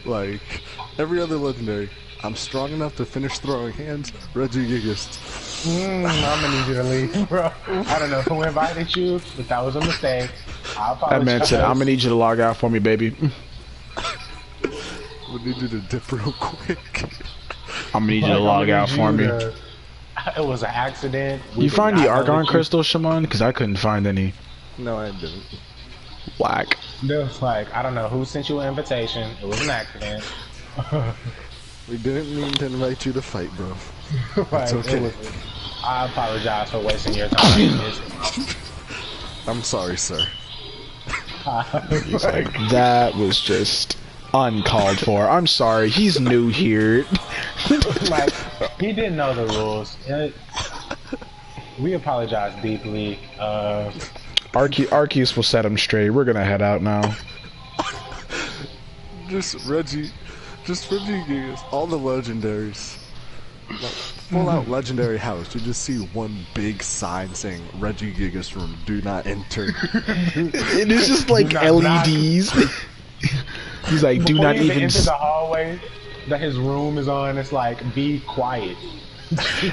Like, every other legendary, I'm strong enough to finish throwing hands, Regigigas. I'm gonna need you to leave, bro. I don't know who invited you, but that was a mistake. I apologize. That man said, I'm gonna need you to log out for me, baby. We need you to dip real quick. I'm gonna need you to log out for me. It was an accident. You find the Argon crystal, Shimon? Because I couldn't find any. No, I didn't. Whack. It was like, I don't know who sent you an invitation. It was an accident. We didn't mean to invite you to fight, bro. Like, It's okay. I apologize for wasting your time. I'm sorry, sir. He's Like, that was just uncalled for. I'm sorry. He's new here. like, he didn't know the rules. We apologize deeply. Arceus will set him straight. We're gonna head out now. Just Regigigas, all the legendaries. Like, full out legendary house. You just see one big sign saying Regigigas room, do not enter. It is just like LEDs. He's like, do not even enter the hallway that his room is on. It's like, be quiet.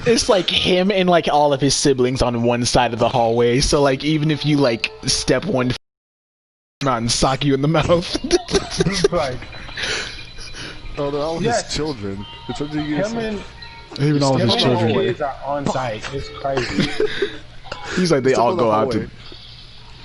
It's like him and like all of his siblings on one side of the hallway. So like, even if you like step one out and sock you in the mouth. Like, oh, they're all his children. It's Regigigas. him and Even all of his children. kids are on site. It's crazy. He's like, they all go out to.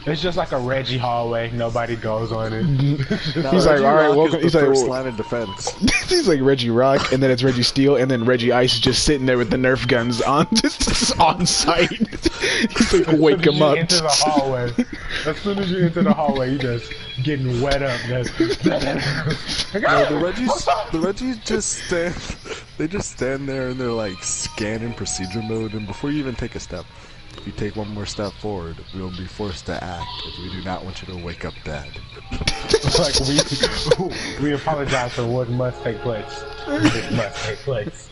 It's just like a Reggie hallway. Nobody goes on it. He's like, all right, welcome. He's like, first line of defense. He's like Reggie Rock, and then it's Reggie Steel, and then Reggie Ice is just sitting there with the Nerf guns on, just on site. He's like, wake him up. As soon as you enter the hallway, you just getting wet up. The Reggies just stand. They just stand there and they're like scanning procedure mode, and before you even take a step, if you take one more step forward, we will be forced to act, as we do not want you to wake up dead. Like, we apologize for what must take place. This must take place.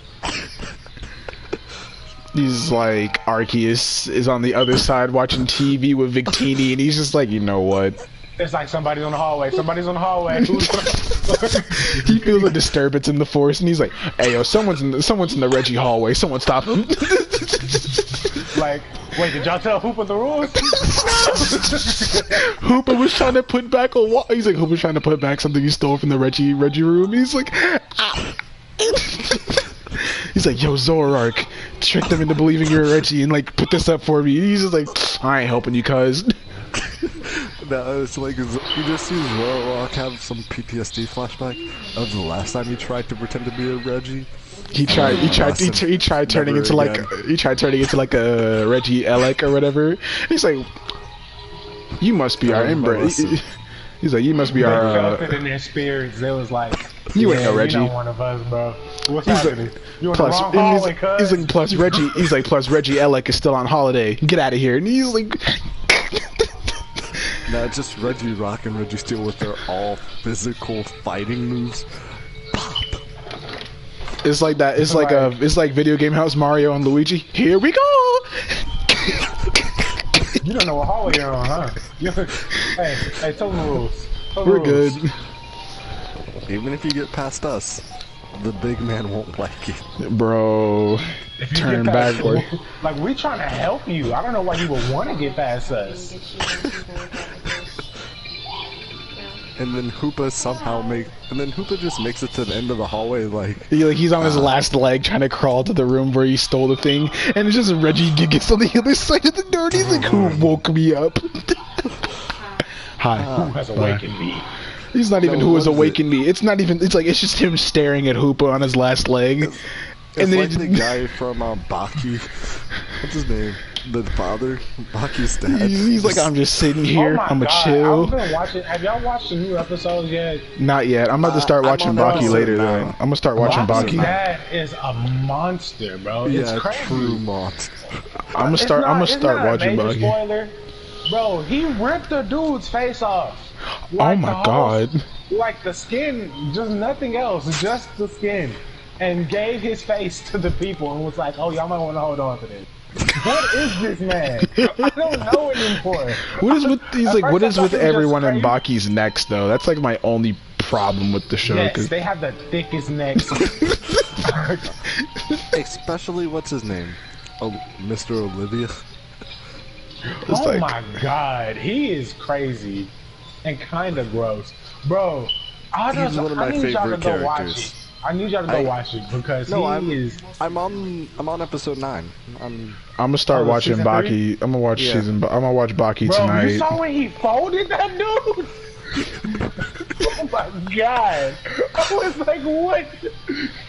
He's like, Arceus is on the other side watching TV with Victini, and he's just like, you know what? It's like somebody's on the hallway. Somebody's on the hallway. He feels a disturbance in the force, and he's like, "Hey, yo, someone's in the Reggie hallway. Someone stop him!" Like, wait, did y'all tell Hooper the rules? Hooper was trying to put back a wall. He's like, Hooper's trying to put back something he stole from the Reggie room. He's like, ah. He's like, yo, Zoroark, trick them into believing you're a Reggie and like put this up for me. He's just like, I ain't helping you, cuz. No, it's like, you just see Zoroark have some PTSD flashback of the last time he tried to pretend to be a Reggie. He tried turning into like a Reggie Elec or whatever. He's like, you must be our inbred. He's like, you must be our. They felt it in their spirits. They was like, you ain't no Reggie. You're not one of us, bro. What's he's happening? Like, you in the wrong hallway, cuz. He's like, plus Reggie. He's like, plus Reggie Elec is still on holiday. Get out of here. And he's like. No, it's just Reggie Rock and Reggie Steel with their all physical fighting moves. Pop. It's like that. It's like it's like Video Game House Mario and Luigi. Here we go. You don't know what hallway you're on, huh? Hey, tell them the rules. We're good. Even if you get past us, the big man won't like it. Bro, turn backward. Like, we trying to help you. I don't know why you would want to get past us. And then Hoopa just makes it to the end of the hallway, like he's on his last leg trying to crawl to the room where he stole the thing, and it's just Reggie Gigas on the other side of the door. And he's like, "Who woke me up?" Hi. Who has awakened me? He's not even who has awakened me. It's not even. It's like it's just him staring at Hoopa on his last leg. And then like the guy from Baki. What's his name? The father, Baki's dad. He's like, I'm just sitting here. I'm gonna chill. I've been watching. Have y'all watched the new episodes yet? Not yet. I'm about to start watching Baki later. Though I'm gonna start watching Baki. That is a monster, bro. Yeah, it's crazy. True monster. I'm gonna start watching Baki. Spoiler, Bro, he ripped the dude's face off. Oh my god. Like the skin, just nothing else, just the skin. And gave his face to the people and was like, oh, y'all might want to hold on to this. What is this man? I don't know anymore. What is with these like? What is with everyone in Baki? Baki's necks though? That's like my only problem with the show. Yes, they have the thickest necks. Especially what's his name? Oh, Mr. Olivia. It's Oh like- my god, he is crazy and kind of gross, bro. He's one of my need y'all to favorite go watch characters. it. I need y'all to go watch it because he is. I'm on episode 9. I'm gonna start watching season Baki. I'm gonna watch Yeah. I'm gonna watch Baki Bro, tonight. you saw when he folded that dude? Oh my god! I was like, what?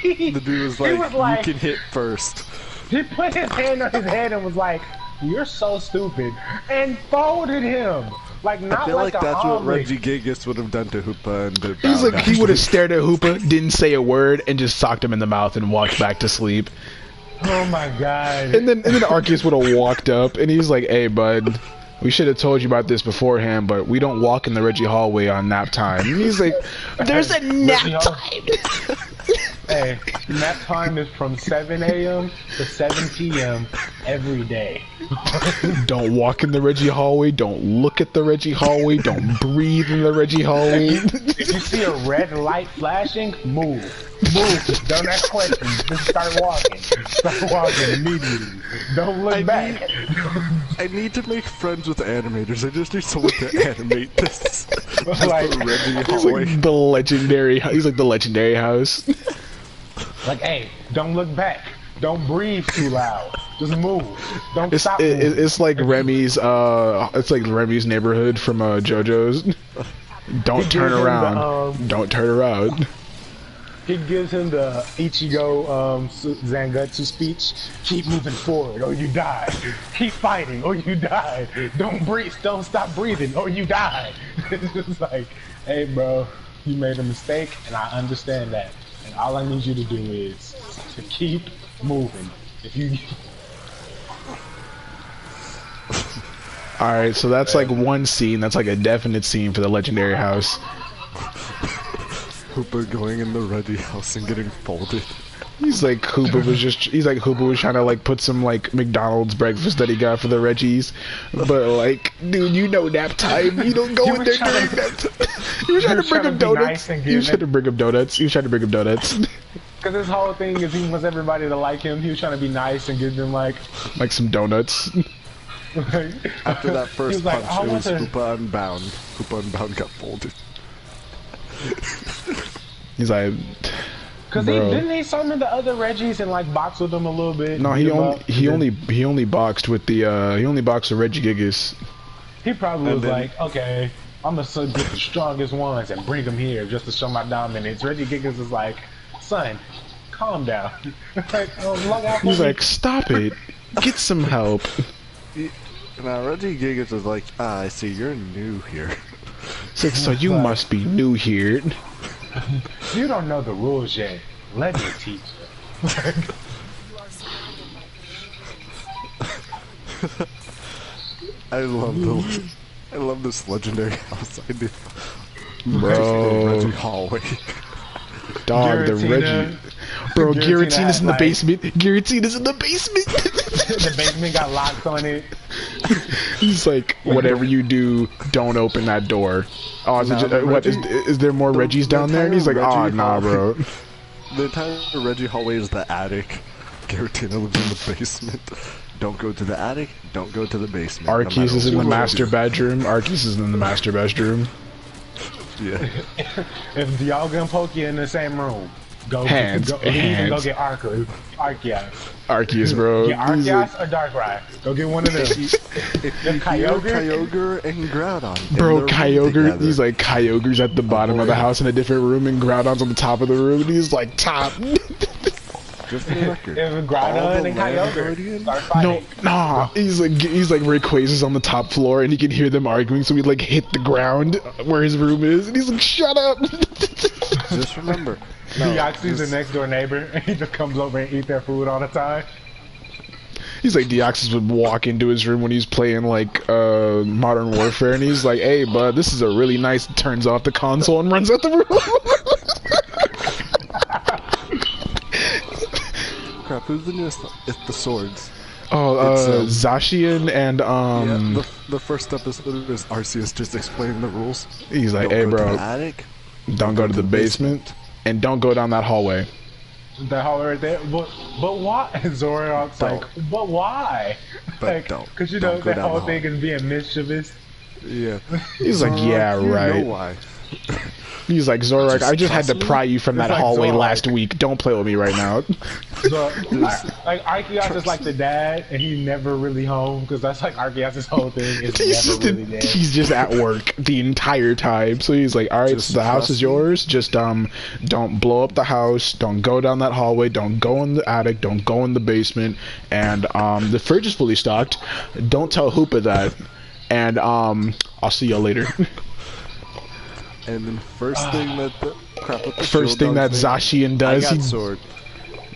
The dude was like, like, you can hit first. He put his hand on his head and was like, "You're so stupid," and folded him. Like not I feel like a that's what omelet. Reggie Gigas would have done to Hoopa and He's like he would have stared at Hoopa, didn't say a word, and just socked him in the mouth and walked back to sleep. Oh my god! And then Arceus would have walked up and he's like, "Hey, bud, we should have told you about this beforehand, but we don't walk in the Reggie hallway on nap time." And he's like, "There's a nap time." Hey, nap time is from 7 a.m. to 7 p.m. every day. Don't walk in the Reggie hallway. Don't look at the Reggie hallway. Don't breathe in the Reggie hallway. If you see a red light flashing, move. Move. Don't ask questions. Just start walking. Start walking immediately. Don't look back. I need to make friends with animators. I just need someone to animate this. Like, The Reggie He's hallway. like the legendary. He's like the legendary house. like, hey, don't look back. Don't breathe too loud. Just move. Don't stop moving. It's like Remy's. It's like Remy's neighborhood from JoJo's. Don't turn gives him the, around. Don't turn around. He gives him the Ichigo Zangetsu speech. Keep moving forward or you die. Keep fighting or you die. Don't breathe. Don't stop breathing or you die. It's just like, hey bro, you made a mistake and I understand that. And all I need you to do is to keep moving. If you Alright, so that's like one scene. That's like a definite scene for the legendary house. Hoopa going in the Reggie house and getting folded. He's like Hoopa was trying to like put some like McDonald's breakfast that he got for the Reggies, but like, dude, you know nap time. You don't go in there during nap time. You were trying to bring him donuts. You tried to bring him donuts. You tried to bring him donuts. Because his whole thing is he wants everybody to like him. He was trying to be nice and give them like some donuts. After that He first was like, punch, I it was want to- Hoopa Unbound. Hoopa Unbound got folded. He's like, Because bro. didn't he summon the other Reggies and like box with them a little bit? No, beat he 'em only up? he only boxed with the Reggie Gigas. He probably And was then- like, okay, I'm gonna get the strongest ones and bring them here just to show my dominance. Reggie Gigas is like, son, calm down. Like, log off He's on me. like, stop it, get some help. Now Reggie Gigas is like, I see you're new here. It's like, so you must be new here. You don't know the rules yet. Let me teach you. I love this legendary house. I do. Bro. Reggie hallway. Dog, the Giratina. Reggie. Bro, Giratina Giratina's in the like- basement. Giratina's in the basement. The basement got locks on it. He's like, whatever you do, don't open that door. Oh, is, Nah, it just, the what, Reggie- is there more Reggies down there? And he's like, entire oh, Reggie nah, bro. The entire Reggie hallway is the attic. Giratina lives in the basement. Don't go to the attic. Don't go to the basement. Arceus is in the what you master do. bedroom. Arceus is in the master bedroom. Yeah. If y'all gonna poke you in the same room, go Hands, go hands. get Arceus, Arceus, bro. Get He's like, Arceus or Darkrai. Go get one of them. If you hear Kyogre and Groudon. in bro, their room Kyogre. together, He's like, Kyogre's at the bottom of the house in a different room, and Groudon's on the top of the room, and he's like, top. just for the record. If all Groudon the and land Kyogre guardians- start No, fighting, nah. He's like Rayquaza's on the top floor, and he can hear them arguing, so he like hit the ground where his room is, and he's like, shut up. Just remember. Deoxy's the next door neighbor, and he just comes over and eat their food all the time. He's like, Deoxys would walk into his room when he's playing like Modern Warfare, and he's like, "Hey, bud, this is a really nice." Turns off the console and runs out the room. Crap, who's the newest? It's the swords. Oh, Zacian and Yeah, the first episode is Arceus just explaining the rules. He's like, Don't "Hey, go bro, to the attic. don't go to the basement, and don't go down that hallway." That hallway right there. But why? Zoroark's like, but why? But like, don't. Because you Don't know go that down whole the thing is being mischievous. Yeah. He's like, "Yeah, You right." know why? He's like, "Zorak, I just had to pry you from that It's like hallway Zorak. last week. Don't play with me right now." So, like Arceus is like the dad, and he's never really home because that's like Arceus' whole thing is never really there. He's just at work the entire time. So he's like, "All right, Just so the house is trust me. yours. Just don't blow up the house. Don't go down that hallway. Don't go in the attic. Don't go in the basement. And the fridge is fully stocked. Don't tell Hoopa that. And I'll see y'all later." And then first thing that the crap with the First shield thing that dog's name- Zacian does, I got sword.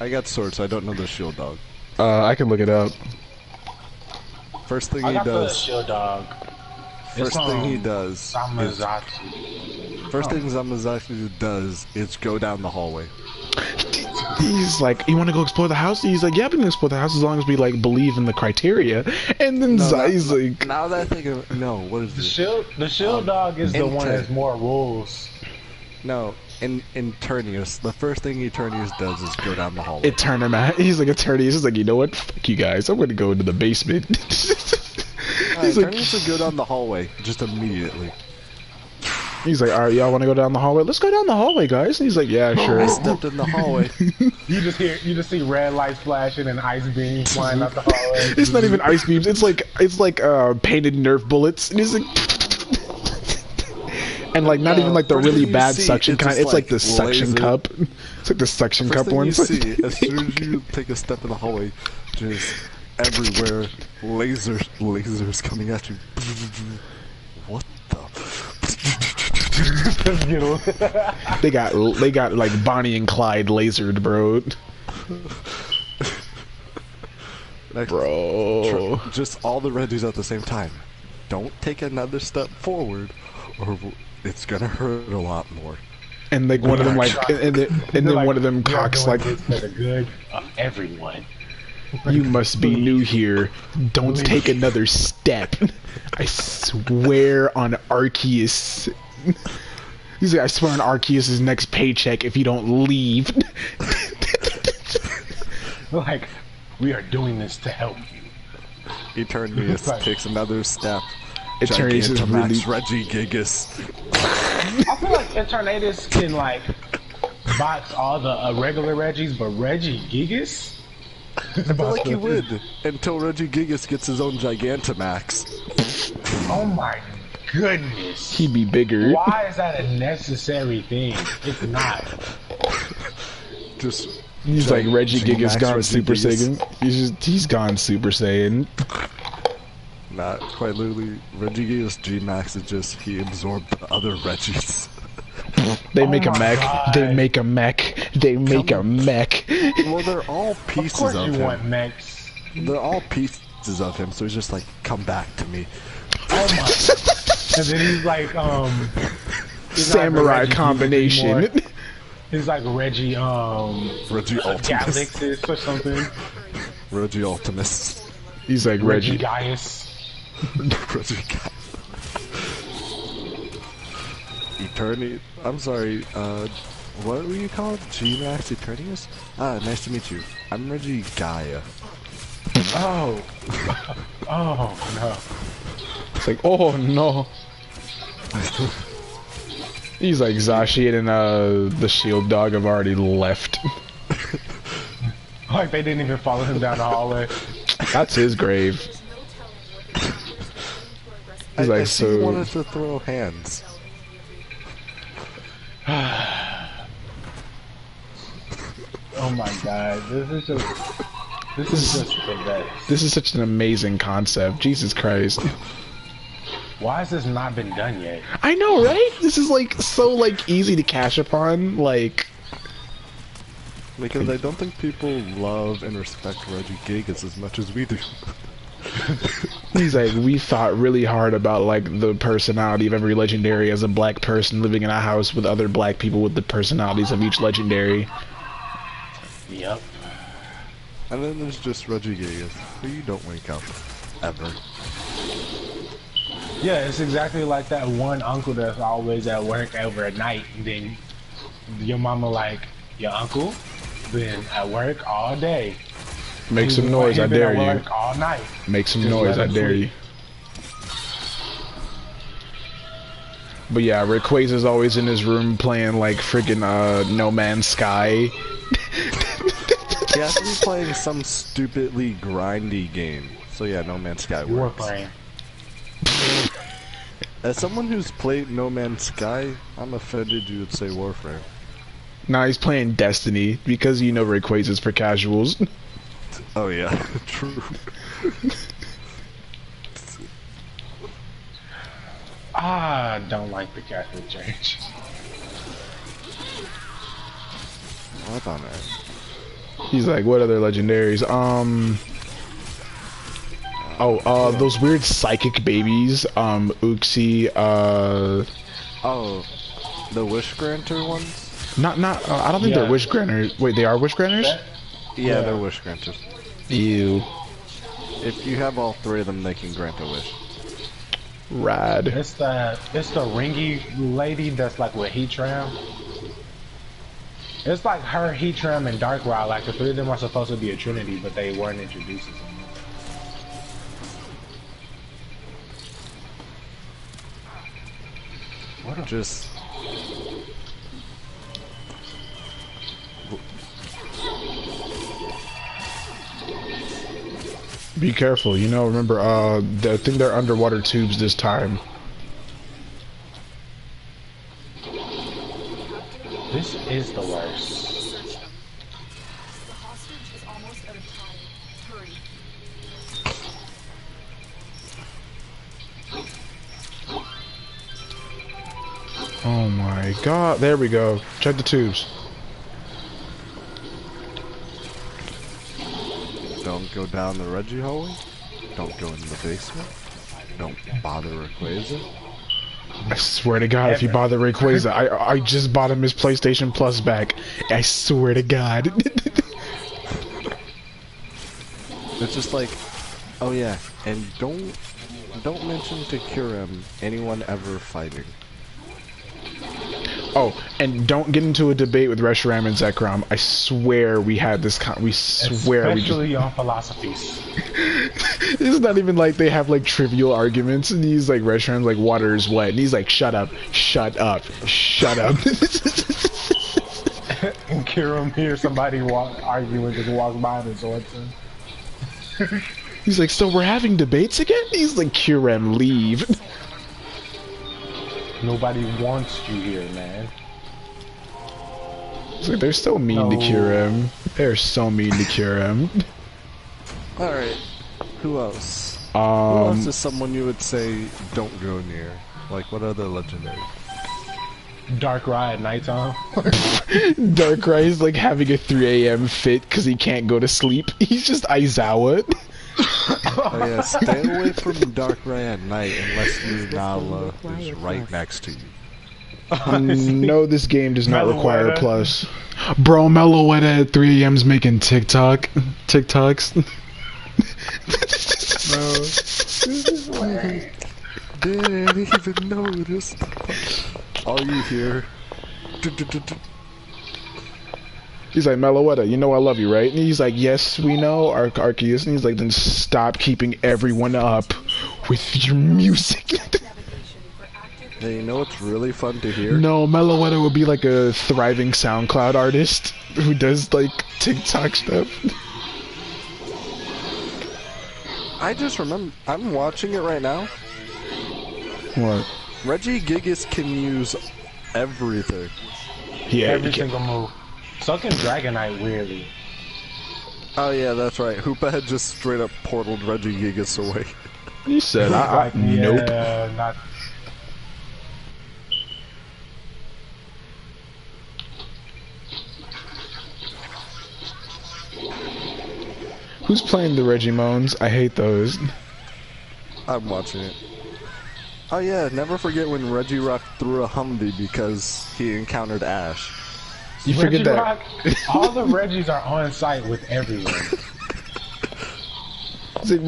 I got sword, so I don't know the shield dog. I can look it up. First thing I he got the does. shield dog. First It's, thing he does. Is, Samazachi. first thing Samazachi does is go down the hallway. He's like, "You want to go explore the house?" He's like, "Yeah, we can explore the house as long as we like believe in the criteria." And then Zai's like, Now that I think of no, what is this? The shield dog is the one that has more rules. No, in Eternius, the first thing Eternius does is go down the hallway. He's like, Eternius is like, "You know what? Fuck you guys. I'm gonna go into the basement." He's like, Eternius would go down the hallway just immediately. All right, y'all want to go down the hallway? Let's go down the hallway, guys. And he's like, "Yeah, I sure." stepped in the hallway. You just see red lights flashing and ice beams flying out the hallway. It's not even ice beams. It's like painted Nerf bullets. And he's like, and like not even like the first really thing you bad see, suction it's kind. just It's like the like suction laser. cup. It's like the suction First cup thing ones. you see, as soon as you take a step in the hallway, just everywhere, lasers coming at you. What the? They got like Bonnie and Clyde lasered, bro. Like, Bro. just all the Reggies at the same time. Don't take another step forward, or it's gonna hurt a lot more. And like one of them like, and then one of them cocks like, "This for the good of everyone." "You must be new here. Don't take another step. I swear on Arceus." He's like, "I swear on Arceus' next paycheck if you don't leave." Like, we are doing this to help you. Eternius Right. takes another step. Eternius is Gigantamax really- Reggie Gigas. I feel like Eternatus can like box all the regular Reggies, but Reggie Gigas? I feel like he would until Reggie Gigas gets his own Gigantamax. Oh my goodness. He'd be bigger. Why is that a necessary thing? It's not. Just He's like Reggie Gigas gone Reggie Super Gigas. Saiyan. He's gone Super Saiyan. Not quite literally. Reggie Gigas G-Max is just he absorbed the other Reggies. They make a my mech. God. They make a mech. They make a mech. Well, they're all Of pieces course of you him. want mechs. They're all pieces of him, so he's just like, come back to me. Oh my. And then he's like, he's not Samurai Reggie Gigas combination. anymore. He's like Reggie, Reggie Ultimus. Galactus or something. Reggie Ultimus. He's like Reggie Reggie. Gaius. Reggie Cat. Eterni. I'm sorry, what were you called? G-Max Eternius? Ah, nice to meet you. I'm Reggie Gaia. Oh. Oh no. It's like, oh no. He's like Zacian and the Shield Dog have already left. Like they didn't even follow him down the hallway. That's his grave. He's like, I see you so wanted to throw hands. Oh my god, this is just the best. this is such an amazing concept. Jesus Christ. Why has this not been done yet? I know, right? This is like so like easy to cash upon. Like Because I don't think people love and respect Regigigas as much as we do. He's like, we thought really hard about like the personality of every legendary as a black person living in a house with other black people with the personalities of each legendary. Yep. And then there's just Regigigas, who you don't wake up ever. Yeah, it's exactly like that one uncle that's always at work over at night, and then your mama like, your uncle been at work all day. Make some noise, I dare you. All night. Make some noise, I dare you. But yeah, Rayquaza's always in his room playing like freaking No Man's Sky. He has to be playing some stupidly grindy game. So yeah, No Man's Sky works. Warframe. As someone who's played No Man's Sky, I'm offended you would say Warframe. Nah, he's playing Destiny because you know Rayquaza's for casuals. Oh yeah, true. I don't like the Catholic Church. What on earth? He's like, what other legendaries? Those weird psychic babies. Uxie. Oh, the Wish Granter ones? I don't think they're Wish Granters. Wait, they are Wish Granters? Yeah, they're Wish Granters. Ew. If you have all three of them, they can grant a wish. Rad. It's the ringy lady that's like with Heatram. It's like her, Heatram, and Darkrai. Like the three of them are supposed to be a trinity, but they weren't introduced as them. Just be careful, you know, remember, I think they're underwater tubes this time. This is the worst. Oh my god, there we go. Check the tubes. don't go down the Reggie hallway. Don't go in the basement. Don't bother Rayquaza. I swear to God, if you bother Rayquaza, I just bought him his PlayStation Plus back. I swear to God. It's just like, oh yeah, and don't mention to Kyurem anyone ever fighting. Oh, and don't get into a debate with Reshiram and Zekrom. I swear we had this we swear especially we just... on philosophies. It's not even like they have like trivial arguments, and he's like, Reshiram's like, water is wet, and he's like, shut up, shut up, shut up. And Kyurem hears somebody arguing, just walks by and exhorts him. He's like, so we're having debates again? He's like, Kyurem, leave. Nobody wants you here, man. It's like, they're so mean to Kyurem. They're so mean to Kyurem. Alright, who else? Who else is someone you would say don't go near? Like, what other legendary? Darkrai at nighttime. Darkrai is like having a 3 a.m. fit because he can't go to sleep. He's just Aizawa. Oh yeah, stay away from Darkrai at night unless Lunala is right next to you. No, this game does not require plus. Bro, Meloetta at 3 a.m.'s making TikToks. Didn't even notice. All you hear. He's like, Meloetta, you know I love you, right? And he's like, yes, we know, Arceus. And he's like, then stop keeping everyone up with your music. Hey, you know what's really fun to hear? No, Meloetta would be like a thriving SoundCloud artist who does like TikTok stuff. I just remember, I'm watching it right now. What? Regigigas can use everything. Yeah, every single move. So can Dragonite, weirdly. Oh yeah, that's right. Hoopa had just straight up portaled Regigigas away. He said, like, nope. Yeah, not... Who's playing the Regimones? I hate those. I'm watching it. Oh yeah, never forget when Reggie Rock threw a Humvee because he encountered Ash. You Reggie forget that. Rock, all the Reggies are on site with everyone. It's like,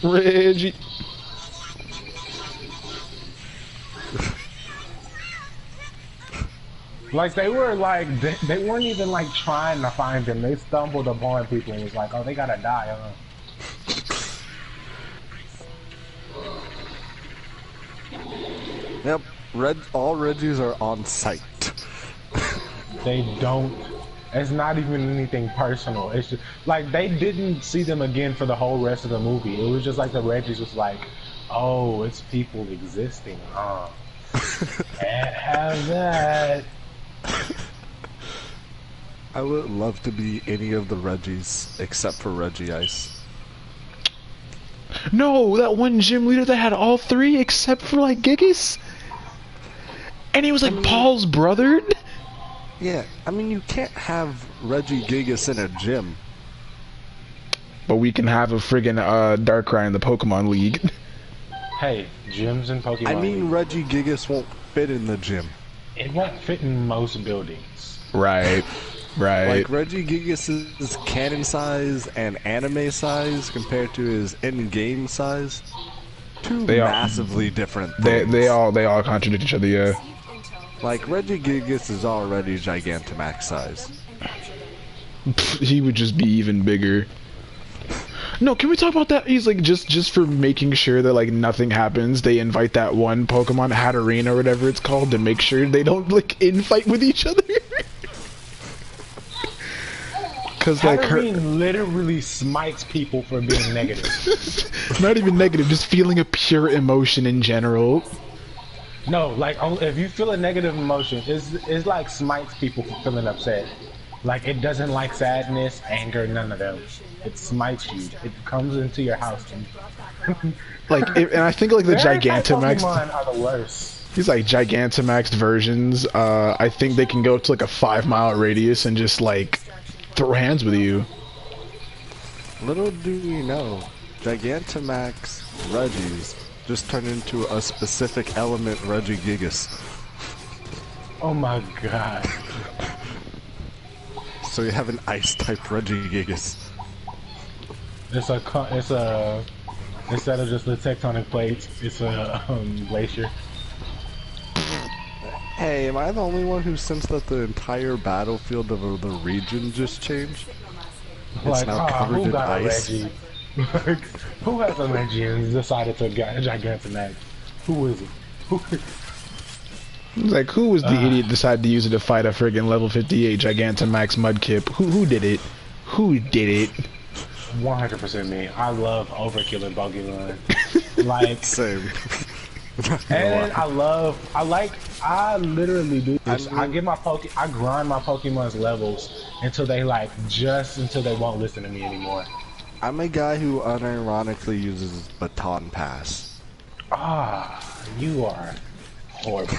Reggie. Like they were like they weren't even like trying to find them. They stumbled upon people and was like, oh, they gotta die, huh? Yep, all Reggies are on site. They don't. It's not even anything personal. It's just like they didn't see them again for the whole rest of the movie. It was just like the Reggies was like, oh, it's people existing, huh? Can't have that. I would love to be any of the Reggies except for Reggie Ice. No, that one gym leader that had all three except for like Gigas, and he was like Paul's brother. Yeah, I mean you can't have Reggie Gigas in a gym. But we can have a friggin' Darkrai in the Pokemon League. Hey, gyms and Pokemon. I mean League. Reggie Gigas won't fit in the gym. It won't fit in most buildings. Right. Right. Like Reggie Gigas' canon size and anime size compared to his in-game size, two massively different things. They all contradict each other, yeah. Like Reggie Gigas is already Gigantamax size. He would just be even bigger. No, can we talk about that? He's like just for making sure that like nothing happens. They invite that one Pokemon Hatterene or whatever it's called to make sure they don't like infight with each other. Cause like Hatterene literally smites people for being negative. Not even negative, just feeling a pure emotion in general. No, like if you feel a negative emotion, it's like smites people for feeling upset. Like it doesn't like sadness, anger, none of those. It smites you. It comes into your house. Like, and I think like the Gigantamax. Pokemon are the worst. These like Gigantamax versions. I think they can go to like a 5-mile radius and just like throw hands with you. Little do you know, Gigantamax Reggies just turned into a specific element Reggie Gigas. Oh my god. So you have an ice type Reggie Gigas. It's a instead of just the tectonic plates, it's a glacier. Hey, am I the only one who sensed that the entire battlefield of the region just changed? It's Like, now covered who in got ice. a Reggie? Like, who has a Reggie and decided to get a Gigantamax? Who is it? Like, who was the idiot decided to use it to fight a friggin' level 58 Gigantamax Mudkip? Who did it? Who did it? 100% me. I love overkilling Pokemon. Like, Same. and I literally do this. I grind my Pokemon's levels until they until they won't listen to me anymore. I'm a guy who unironically uses Baton Pass. Ah, you are horrible.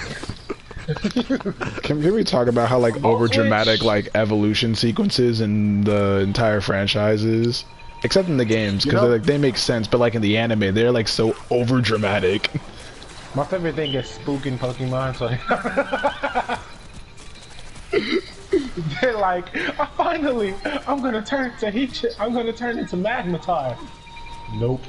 Can we talk about how like over dramatic like evolution sequences in the entire franchises, except in the games, because they make sense, but like in the anime they're like so over dramatic. My favorite thing is spooking Pokemon. So they're like, I'm gonna turn into Magnetar. Nope.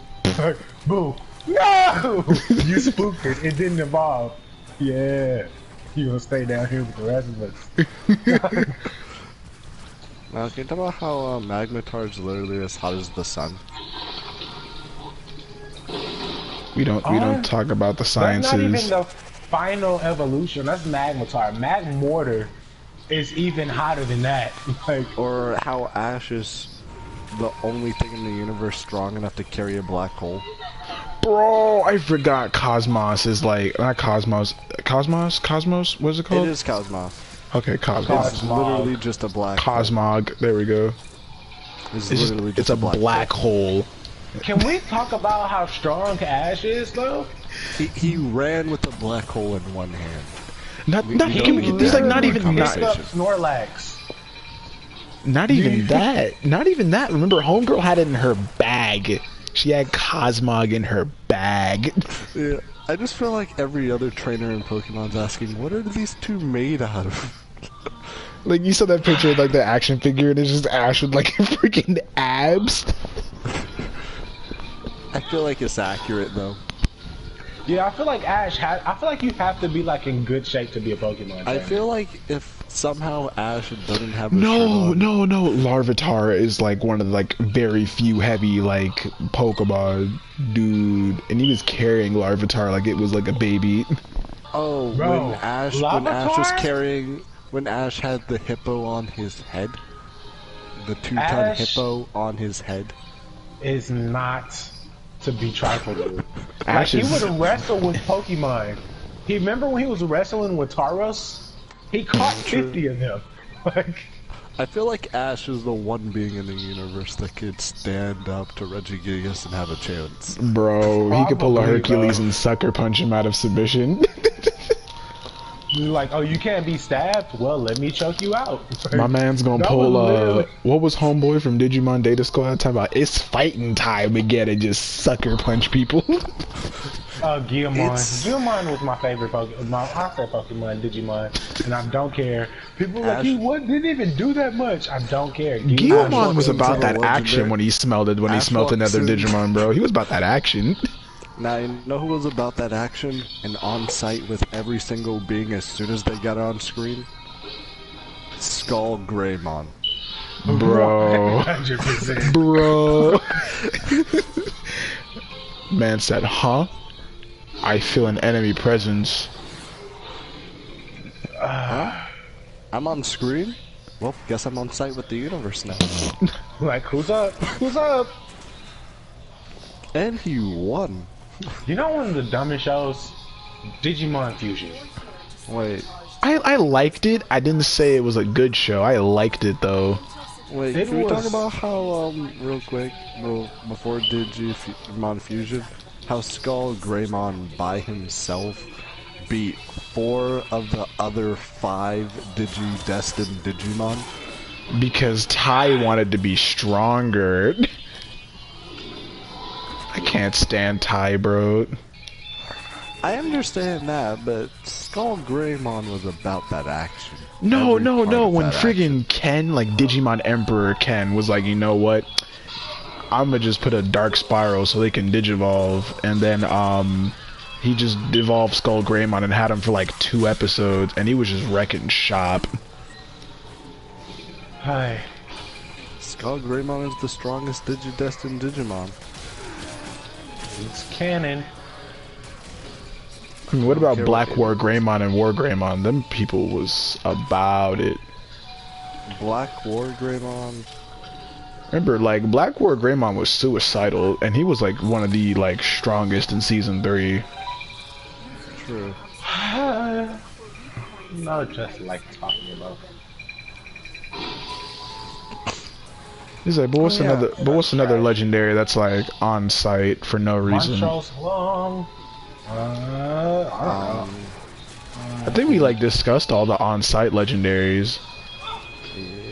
Boo. No! You spooked it. It didn't evolve. Yeah. You gonna stay down here with the rest of us. Now, can you talk about how Magnetar is literally as hot as the sun? We don't talk about the sciences. That's not even the final evolution. That's Magnetar. Magmortar is even hotter than that. Like, or how Ash is the only thing in the universe strong enough to carry a black hole. Bro, I forgot Cosmos is like, not Cosmos. Cosmos? What is it called? It is Cosmos. Okay, Cosmos. It's literally just a black Cosmog. There we go. It's literally just a black hole. can we talk about how strong Ash is, though? He ran with a black hole in one hand. There's like not even Picked up Snorlax. Not even that. Not even that. Remember, Homegirl had it in her bag. She had Cosmog in her bag. Yeah, I just feel like every other trainer in Pokemon's asking, what are these two made out of? Like, you saw that picture of, like, the action figure, and it's just Ash with, like, freaking abs. I feel like it's accurate, though. Yeah, I feel like I feel like you have to be like in good shape to be a Pokemon trainer. I feel like if somehow Ash doesn't have a No, shirt on, no. Larvitar is, like, one of the, like, very few heavy, like, Pokemon, dude. And he was carrying Larvitar like it was, like, a baby. Oh, Bro, when Ash was carrying, when Ash had the hippo on his head, the 2-ton hippo on his head, is not to be trifled with. Like, Ash he is... would wrestle with Pokemon. He remember when he was wrestling with Tauros? He caught 50 of them. Like, I feel like Ash is the one being in the universe that could stand up to Regigigas and have a chance. Bro, he could pull a Probably, Hercules bro. and sucker punch him out of submission. like, oh, you can't be stabbed? Well, let me choke you out. My man's gonna That pull, was literally- what was Homeboy from Digimon Data Squad talking about? It's fighting time again and just sucker punch people. Guilmon. Guilmon was my favorite Pokemon. I said Pokemon, Digimon, and I don't care. People were like, he didn't even do that much. I don't care. Guilmon was about that legendary. action when he smelled it, when he Ash smelt another walks in. Digimon, bro. He was about that action. Now, you know who was about that action and on site with every single being as soon as they got on screen? Skull Greymon. Bro. 100%. Bro. Man said, huh? I feel an enemy presence. I'm on screen? Well, guess I'm on site with the universe now. Like, who's up? Who's up? And he won. You know one of the dumbest shows? Digimon Fusion. Wait, I liked it. I didn't say it was a good show. I liked it, though. wait, It can we talk was- about how, real quick, before Digimon Fusion, how Skull Greymon by himself beat 4 of the other 5 Digi-destined Digimon? Because Ty wanted to be stronger. I can't stand Ty, bro. I understand that, but Skull Greymon was about that action. No, Every no, part no. of When that friggin' Ken, like Digimon Emperor Ken, was like, you know what? I'm gonna just put a Dark Spiral so they can Digivolve, and then he just evolved Skull Greymon and had him for like 2 episodes, and he was just wrecking shop. Hi. Skull Greymon is the strongest Digi-destined Digimon. It's canon. I mean, what about care Black what War it is. Greymon and War Greymon? Them people was about it. Black War Greymon. Remember, like, Black War Greymon was suicidal, and he was like one of the like strongest in season 3. True. No, just like talking about. He's like, but what's Oh, yeah. what's another legendary that's like on site for no reason? Montrose Long. I don't know. I think we like discussed all the on-site legendaries.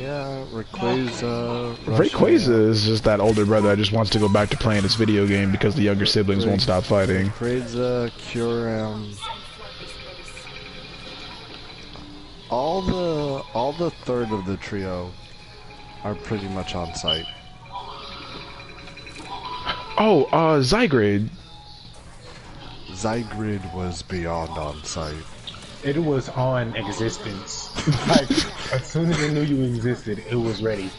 Yeah, Rayquaza. Rayquaza is just that older brother that just wants to go back to playing his video game because the younger siblings won't stop fighting. Rayquaza, Kyurem. All the third of the trio are pretty much on site. Oh, Zygrade. Zygrid was beyond on site. It was on existence. Like, as soon as it knew you existed, it was ready.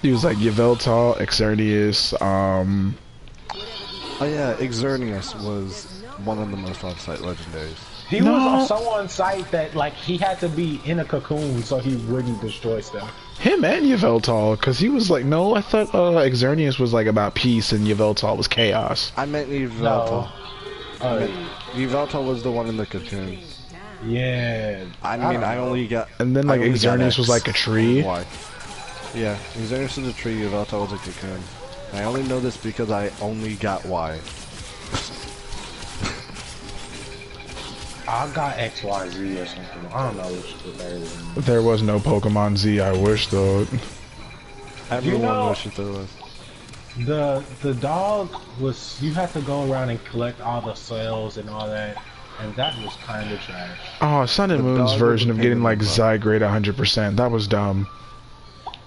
He was like Yveltal, Xerneas, Oh yeah, Xerneas was one of the most on site legendaries. He was so on site that, like, he had to be in a cocoon so he wouldn't destroy stuff. him and Yveltal, because he was like, no, I thought Xerneas was like about peace and Yveltal was chaos. I meant Yveltal. No. Yveltal was the one in the cocoon. Yeah. I mean, I only got. And then like I only got Xerneas X. was like a tree. Why? Yeah, Xerneas was a tree, Yveltal was a cocoon. I only know this because I only got Y. I got XYZ or something. I don't know which there is. There was no Pokemon Z. I wish though. Everyone wishes there was. The dog was, you had to go around and collect all the cells and all that, and that was kind of trash. Oh, Sun and Moon's dog version was of getting like pain in the Zygrade 100%. That was dumb.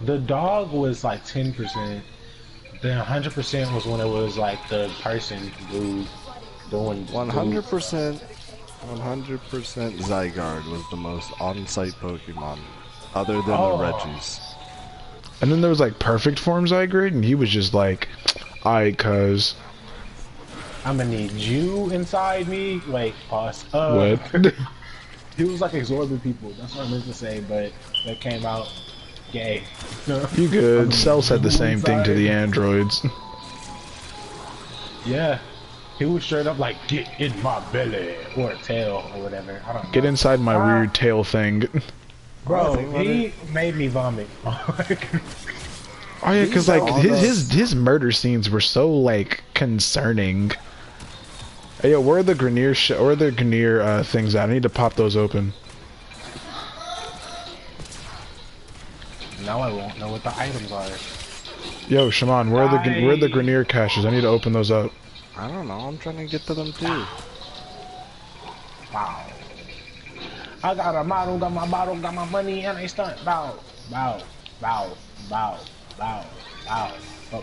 The dog was like 10%. Then 100% was when it was like the person who doing 100%. 100% Zygarde was the most on-site Pokemon, other than the Regis. And then there was like perfect form Zygrade, and he was just like, "Alright, cuz." I'm gonna need you inside me. Wait, pause. What? He was like absorbing people. That's what I meant to say, but that came out gay. You good? Cell said the same thing to the androids. Yeah. He was straight up like, "Get in my belly," or tail, or whatever. I don't know. Get inside my weird tail thing. Bro, he made me vomit. Oh yeah, because like his murder scenes were so like concerning. Hey, yo, where are the Grenier things at? I need to pop those open. Now I won't know what the items are. Yo, Shaman, where are the Grenier caches? I need to open those up. I don't know, I'm trying to get to them too. Wow. I got a model, got my bottle, got my money, and I stunt. Bow, bow, bow, bow, bow, bow. I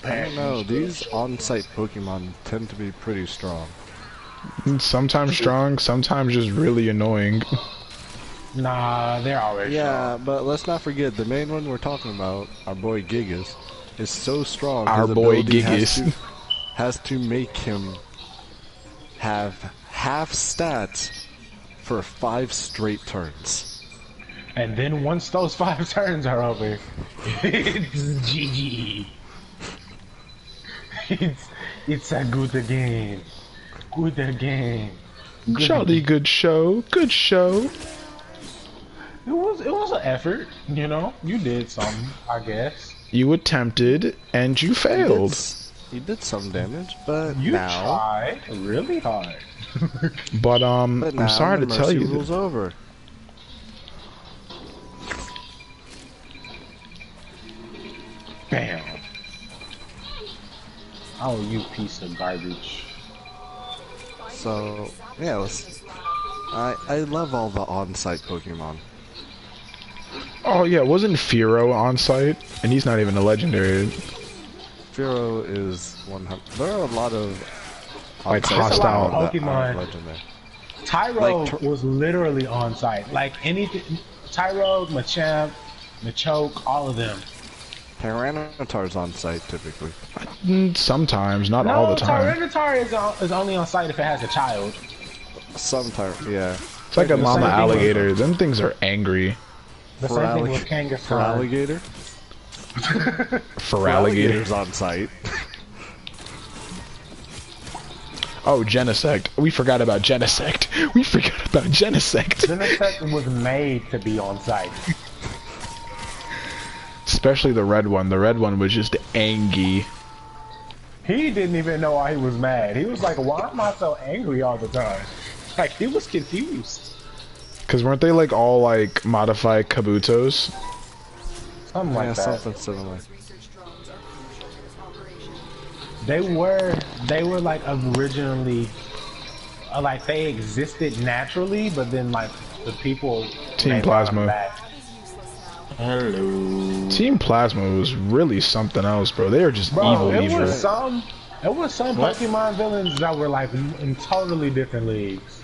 don't know, these on-site Pokemon tend to be pretty strong. Sometimes strong, sometimes just really annoying. Nah, they're always strong. But let's not forget, the main one we're talking about, our boy Gigas, is so strong. Our his boy ability Gigas has to make him have half stats for 5 straight turns. And then once those 5 turns are over, it's GG. It's a good game. Good game. Jolly good show. Good show. It was an effort, you know. You did something, I guess. You attempted and you failed. You did some damage, but You now tried really hard. But now I'm sorry to the tell mercy you. rule's over. Bam. Oh, you piece of garbage. So yeah, I love all the on-site Pokemon. Oh yeah, wasn't Firo on site? And he's not even a legendary. Firo is 100. There are a lot of Like on-site hostile that Pokemon. aren't legendary. Tyro Like, was literally on site. Like anything, Tyro, Machamp, Machoke, all of them. Tyranitar's on site typically. Sometimes, not No, all the time. Tyranitar is only on site if it has a child. Yeah. It's like a the mama same thing with- alligator. Them things are angry. The For same thing allig- with Kangaskhan. For alligator? For alligators. Alligator's on site. Oh, Genesect. We forgot about Genesect. We forgot about Genesect. Genesect was made to be on site. Especially the red one. The red one was just angry. He didn't even know why he was mad. He was like, "Why am I so angry all the time?" Like he was confused. Cause weren't they like all like modified Kabutos? Something like that. Something similar. They were like originally, like they existed naturally, but then like the people. Team they brought them Plasma. back. Hello. Team Plasma was really something else, bro. They are just Bro, evil, it evil. was some Pokemon villains that were like in totally different leagues.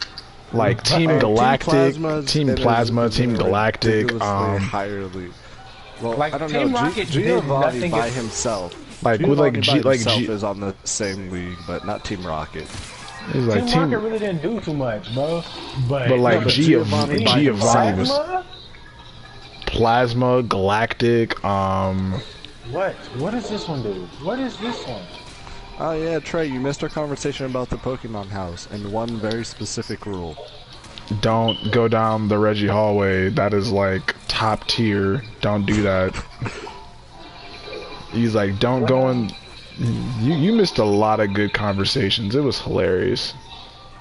Like Team Galactic, Team Plasma, Team Galactic. Highly. Well, Like, I don't Team know. Rocket did Giovanni nothing by as- himself. Like with like Giovanni by G, like himself G. is on the same league, but not Team Rocket. It's like Team Rocket really didn't do too much, bro. But like but Giovanni Giovanni was Plasma? Plasma, Galactic. What does this one do? What is this one? Oh yeah, Trey, you missed our conversation about the Pokemon house and one very specific rule. Don't go down the Reggie hallway. That is like top tier. Don't do that. He's like, don't go in. You missed a lot of good conversations. It was hilarious.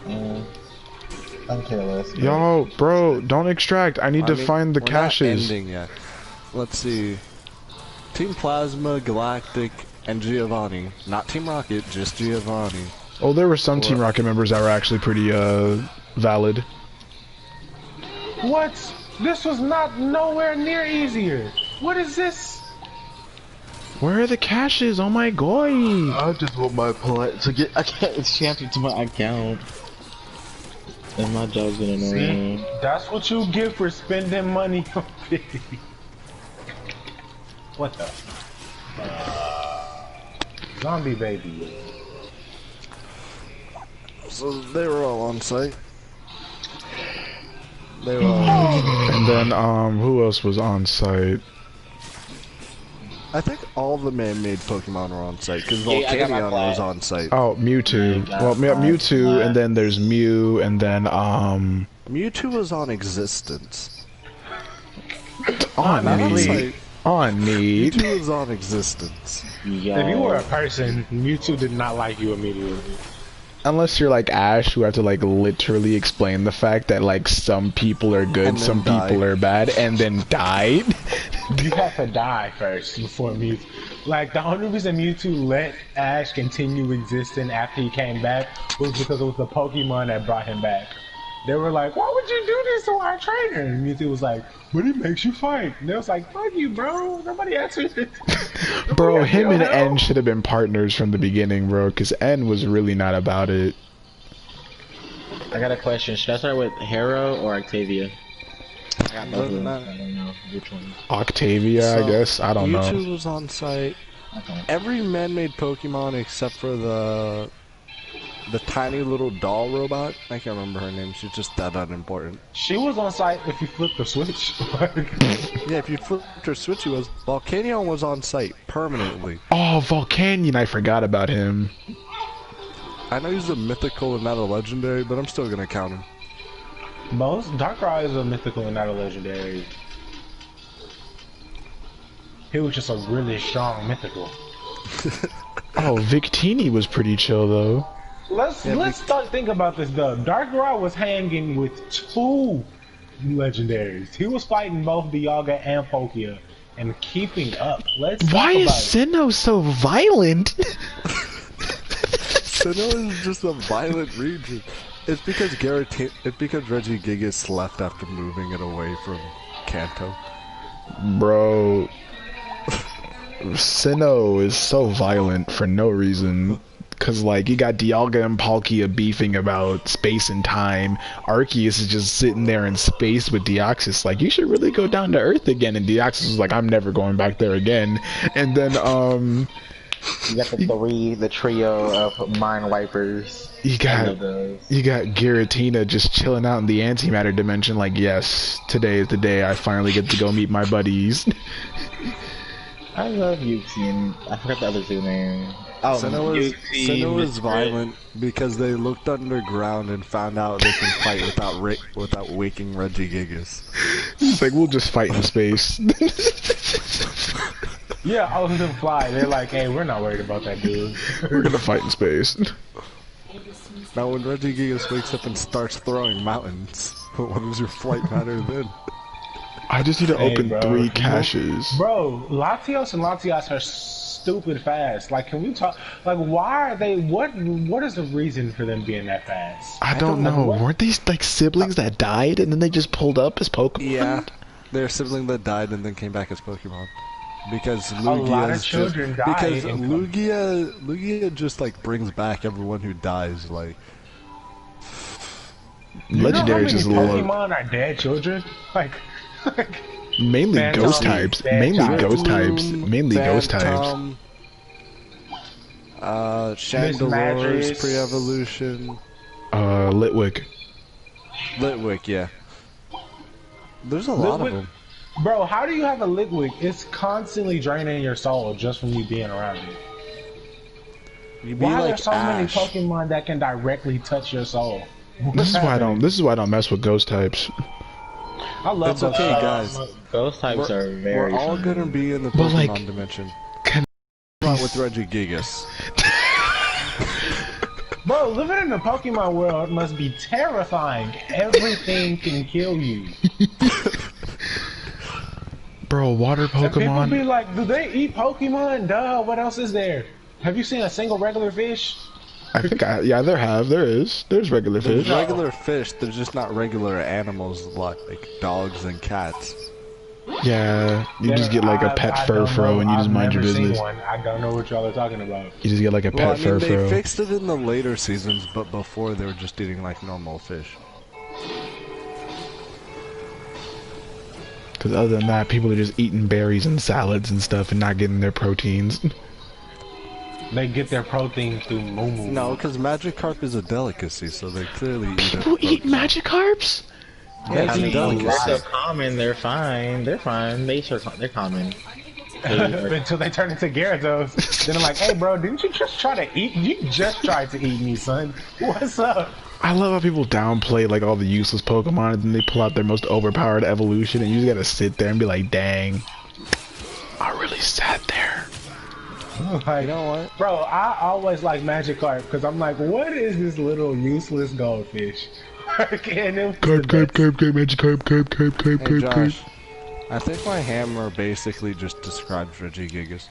I'm careless. Yo, bro, don't extract. I need to find the we're caches. not ending yet. Let's see. Team Plasma, Galactic, and Giovanni. Not Team Rocket, just Giovanni. Oh, there were some Team Rocket members that were actually pretty valid. What? This was not nowhere near easier. What is this? Where are the caches? Oh my god! I just want my polite to get champion to my account. And my job's gonna know. See? That's what you get for spending money on pity. What the? Zombie baby. So they were all on site. They were all And then, who else was on site? I think all the man-made Pokemon were on site, because Yeah, I got my Volcanion flag. was on site. Oh, Mewtwo. Yeah, Well, that's Mewtwo, fine. and then there's Mew, and then, Mewtwo was on Existence. on Not on me. site. On me. Mewtwo was on Existence. Yo. If you were a person, Mewtwo did not like you immediately. Unless you're like Ash, who have to like literally explain the fact that like some people are good, And then some die. people are bad, and then died. You have to die first before Mewtwo. Like, the only reason Mewtwo let Ash continue existing after he came back was because it was the Pokemon that brought him back. They were like, why would you do this to our trainer? And Mewtwo was like, but it makes you fight. And they was like, fuck you, bro. Nobody asked you this. Bro, him and Nobody N should have been partners from the beginning, bro, because N was really not about it. I got a question. Should I start with Hero or Octavia? I got both of them. Doesn't I don't know which one. Octavia, I So, guess. I don't know. Mewtwo was on site. Okay. Every man-made Pokemon except for the tiny little doll robot. I can't remember her name. She's just that unimportant. She was on site if you flipped the switch. Yeah, if you flipped her switch, she was. Volcanion was on site permanently. Oh, Volcanion, I forgot about him. I know he's a mythical and not a legendary, but I'm still gonna count him. Most Darkrai is a mythical and not a legendary. He was just a really strong mythical. Oh, Victini was pretty chill, though. Let's start think about this though. Darkrai was hanging with two legendaries. He was fighting both Dialga and Palkia and keeping up. Let's Why talk is about it. Sinnoh so violent? Sinnoh is just a violent region. It's because Regigigas left after moving it away from Kanto. Bro, Sinnoh is so violent for no reason. Cause like you got Dialga and Palkia beefing about space and time. Arceus is just sitting there in space with Deoxys. Like, you should really go down to Earth again. And Deoxys was like, I'm never going back there again. And then You got the trio of mind wipers. you I love got those. Giratina just chilling out in the antimatter dimension. Like, yes, today is the day I finally get to go meet my buddies. I love Yuki and I forgot the other two names. Oh, Sinnoh is violent because they looked underground and found out they can fight without waking Regigigas. It's like, we'll just fight in space. Yeah, I was gonna fly. They're like, hey, we're not worried about that dude. We're gonna fight in space. Now when Regigigas wakes up and starts throwing mountains, what does your flight matter then? I just need to Hey, open bro. 3 caches. Bro, Latios and Latias are stupid fast. Like, can we talk? Like, why are they? What is the reason for them being that fast? I don't know. what- Weren't these like siblings that died and then they just pulled up as Pokemon? Yeah, their sibling that died and then came back as Pokemon. Because lot of Lugia's children just die because in- Lugia just like brings back everyone who dies. Like Legendary just you know how low. many Pokemon are dead children? Like Mainly Phantom, ghost types. Phantom, Mainly ghost Bloom, types. Mainly ghost types. Phantom, Chandelures, Madras. pre-evolution, Litwick. Litwick, yeah. There's a lot of Litwick- them. bro, how do you have a Litwick? It's constantly draining your soul just from you being around it. You be Why are there like so many Ash. Pokemon that can directly touch your soul? This is why I don't. This is why I don't mess with ghost types. I love It's those okay, types. guys. Ghost types are We're very. all fun. gonna be in the But, Pokemon like, dimension. can Not with Regigigas. Bro, living in the Pokemon world must be terrifying. Everything can kill you. Bro, water And people be Pokemon. like, do they eat Pokemon? Duh, what else is there? Have you seen a single regular fish? Yeah, there's regular There's fish. regular fish, they're just not regular animals like dogs and cats. Yeah, you just get like a pet I fur don't fro know. and you just I've mind your never seen business. one. I don't know what y'all are talking about. You just get like a Well, I pet mean, fur they fro. fixed it in the later seasons, but before they were just eating like normal fish. Because other than that, people are just eating berries and salads and stuff and not getting their proteins. They get their protein through moo. No, because Magikarp is a delicacy, so they clearly eat it. People eat Magikarps? Yeah, it's a They're delicacy. so common. They're fine. They're fine. They're common. Until they turn into Gyarados. Then I'm like, hey bro, didn't you just try to eat? You just tried to eat me, son. What's up? I love how people downplay like all the useless Pokemon and then they pull out their most overpowered evolution and you just gotta sit there and be like, dang. I really sat there. Like, You know what? bro, I always like Magikarp because I'm like, what is this little useless goldfish? And it was the best. Hey Josh, I think my hammer basically just describes Regigigas.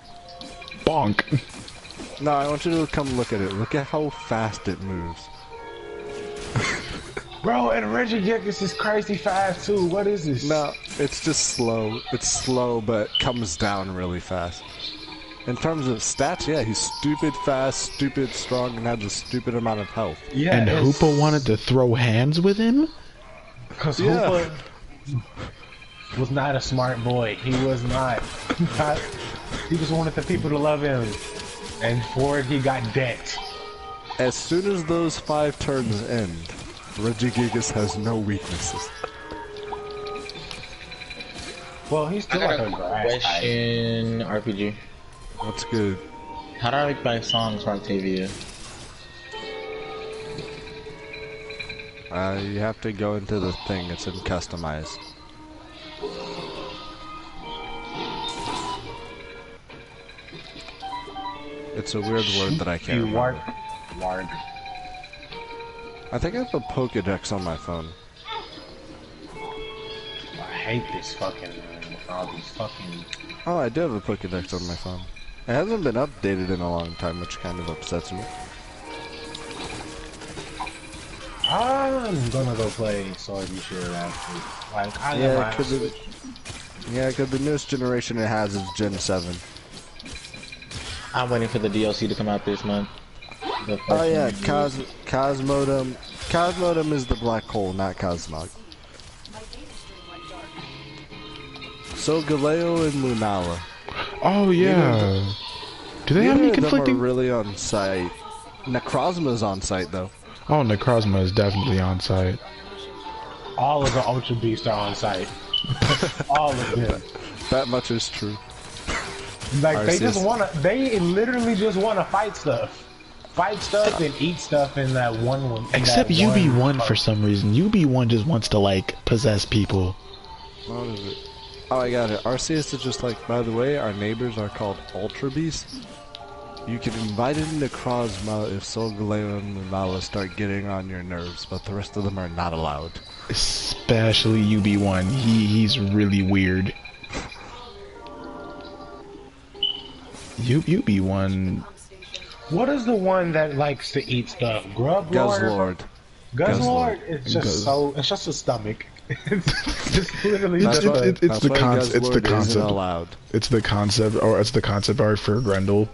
Bonk. No, I want you to come look at it. Look at how fast it moves. Bro, and Regigigas is crazy fast too. What is this? No, it's just slow. It's slow, but comes down really fast. In terms of stats, yeah, he's stupid fast, stupid strong, and has a stupid amount of health. Yeah, And Hoopa wanted to throw hands with him? Because Yeah. Hoopa was not a smart boy. He was not. He just wanted the people to love him. And for it, he got debt. As soon as those 5 turns end, Regigigas has no weaknesses. Well, he's I still like got a a grass type. question, RPG. That's good. How do I make my songs for Octavia? You have to go into the thing. It's in customize. It's a weird word that I can't You remember. warg. I think I have a Pokedex on my phone. I hate this fucking all these fucking. Oh, I do have a Pokedex on my phone. It hasn't been updated in a long time, which kind of upsets me. I'm gonna go play Sword and Shield after. Like I Yeah, never because the newest generation it has is Gen 7. I'm waiting for the DLC to come out this month. The first Oh yeah, one. Cosmodem. Cosmodem is the black hole, not Cosmog. So Galeo and Lunala. Oh yeah. Do they have any Neither of them are conflicting? really on site. Necrozma's on site though. Oh, Necrozma is definitely on site. all of the Ultra Beasts are on site. All of them. That much is true. Like they Arceus. just wanna, they literally just wanna fight stuff and eat stuff in that one. Except UB1 for some reason. UB1 just wants to like possess people. What is it? Oh, I got it. Arceus is just like, by the way, our neighbors are called Ultra Beasts. You can invite in Necrozma if Solgaleo and Lunala start getting on your nerves, but the rest of them are not allowed. Especially UB1. He's really weird. UB1. What is the one that likes to eat stuff? Grub Lord? Guzzlord. Guzzlord is just it's just a stomach. It's just literally It's just a, it's the concept. It's the Guzzlord isn't concept. allowed. It's the concept, or it's the concept art for Grendel.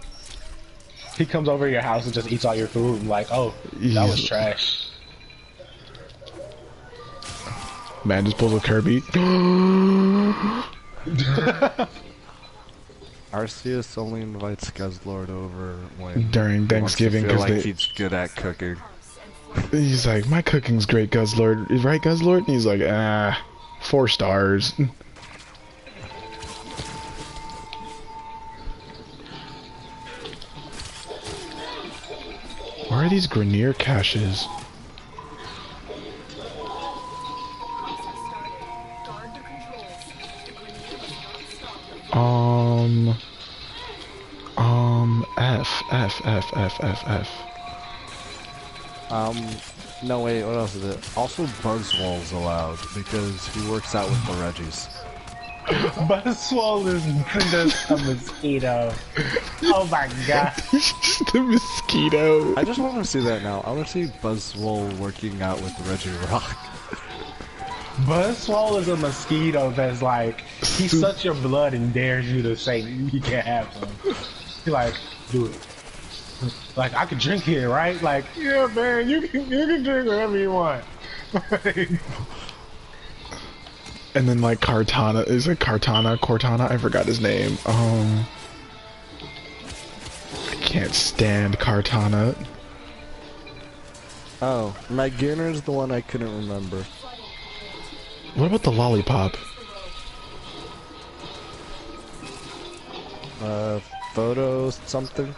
he comes over to your house and just eats all your food and like, oh, that was trash. Man just pulls a Kirby. Arceus only invites Guzzlord over when During he wants to Thanksgiving, feel 'cause like they- he's good at cooking. He's like, my cooking's great, Guzzlord. Right, Guzzlord? And he's like, 4 stars. Where are these Grenier caches? F. No wait, what else is it? Also Buzzwall's allowed because he works out with the Reggies. Buzzwole is just a mosquito. Oh my god. Just a mosquito. I just want to see that now. I want to see Buzzwole working out with Reggie Rock. Buzzwole is a mosquito that's like, he sucks your blood and dares you to say you can't have some. He's like, do it. Like, I could drink here, right? Like, yeah, man, you can drink whatever you want. And then like Cortana, is it Cortana? I forgot his name. I can't stand Cortana. Oh, Magina's the one I couldn't remember. What about the lollipop? Photo something?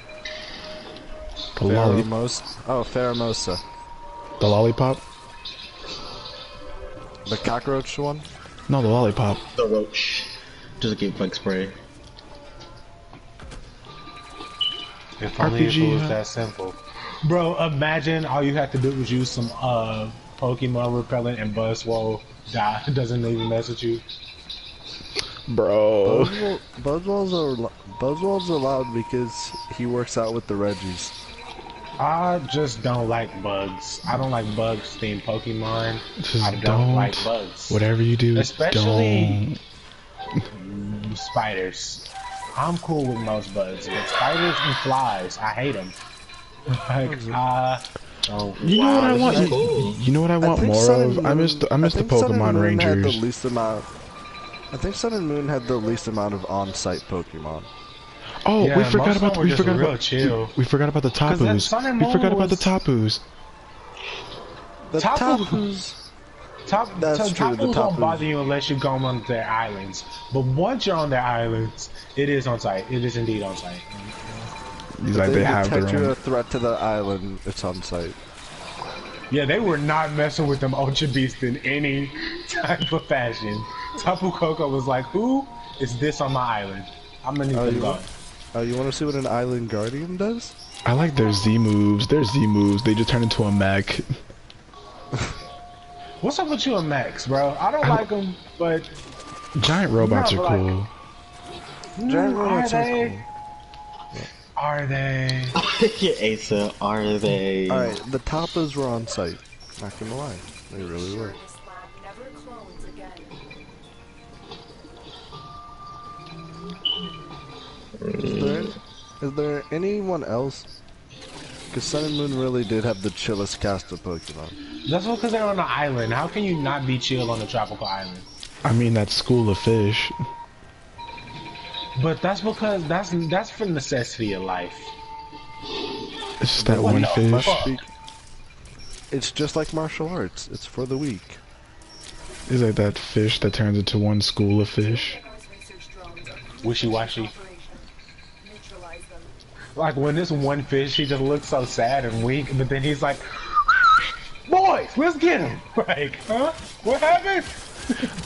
The lollipop. Pheromosa. The lollipop? The cockroach one? No, the lollipop. The roach. Just get bug spray. If only RPG, it was that simple. Bro, imagine all you have to do was use some Pokemon repellent and Buzzwole doesn't even mess with you. Bro. Buzzwall's allowed because he works out with the Reggies. I just don't like bugs. I don't like bugs themed Pokemon. Just I don't like bugs. Whatever you do, Especially spiders. I'm cool with most bugs, but spiders and flies, I hate them. Like, oh, You know what I want? cool. You know what I want think more Sun of? and I Moon- miss the I think Sun and Pokemon Moon had the Rangers. least amount. I think Sun and Moon had the least amount of on-site Pokemon. Oh, yeah, we forgot about we forgot about chill. We forgot about the 'Cause that Tapus. Sun and We Moon forgot about the was- Tapus. The Tapu- Tapus. Tapus That's true, the don't Tapus. bother you unless you go on their islands. But once you're on their islands, it is on site. It is indeed on site. He's like they have detect their you're a own. threat to the island. It's on site. Yeah, they were not messing with them Ultra Beasts in any type of fashion. Tapu Koko was like, who is this on my island? I'm gonna need Oh, them you gone. want- you want to see what an Island Guardian does? I like their Z moves. Their Z moves. They just turn into a mech. What's up with you and Max, bro? I don't like them, but Giant robots No, are but cool. Giant are robots are they? cool. Are they? Yeah, Asa, are they? Alright, the Tapas were on site. Not gonna lie. They really were. Is there anyone else? Because Sun and Moon really did have the chillest cast of Pokemon. That's because they're on an island. How can you not be chill on a tropical island? I mean, that school of fish. But that's because that's for necessity of life. It's just that What one the fish. fuck? It's just like martial arts. It's for the weak. It's like that fish that turns into one school of fish. Wishy-washy. Like when this one fish, he just looks so sad and weak, but then he's like, "Boys, let's get him!" Like, huh? What happened?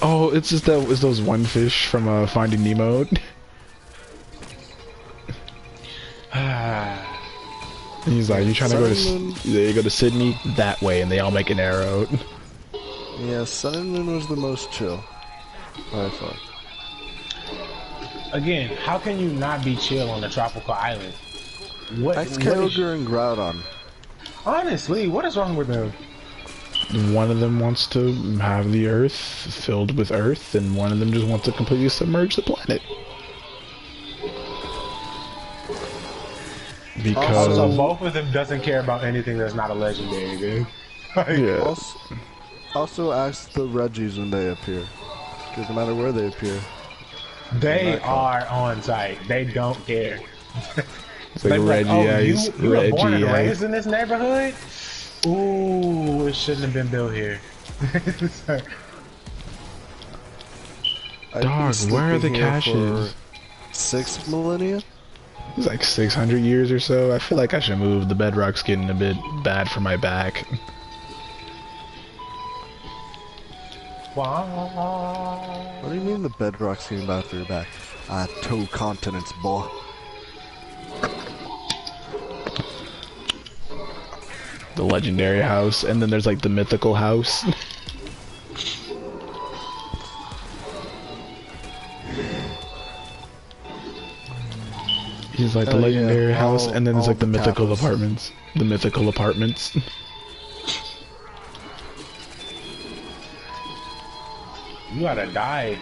Oh, it's just that it's those one fish from Finding Nemo. He's like, you trying to go to? You go to Sydney that way, and they all make an arrow. Yeah, Sun and Moon was the most chill. I thought. Again, how can you not be chill on a tropical island? What is, Kyogre and Groudon. honestly, what is wrong with them? One of them wants to have the Earth filled with Earth, and one of them just wants to completely submerge the planet. Because So both of them doesn't care about anything that's not a legendary, dude. Like, yeah, Also ask the Reggies when they appear. Because no matter where they appear. they are on site. They don't care. it's like They be Reggie Ice, you were born and Reggie Ice. raised in this neighborhood? Ooh, it shouldn't have been built here. I've been Dog, where are the sleeping here caches? for 6 millennia? It's like 600 years or so. I feel like I should move. The bedrock's getting a bit bad for my back. Wow. What do you mean the bedrock's getting bad for your back? 2 continents, boy. the legendary house, and then there's like the mythical house. He's like the legendary house, and then there's like the mythical apartments. The mythical apartments. You gotta die.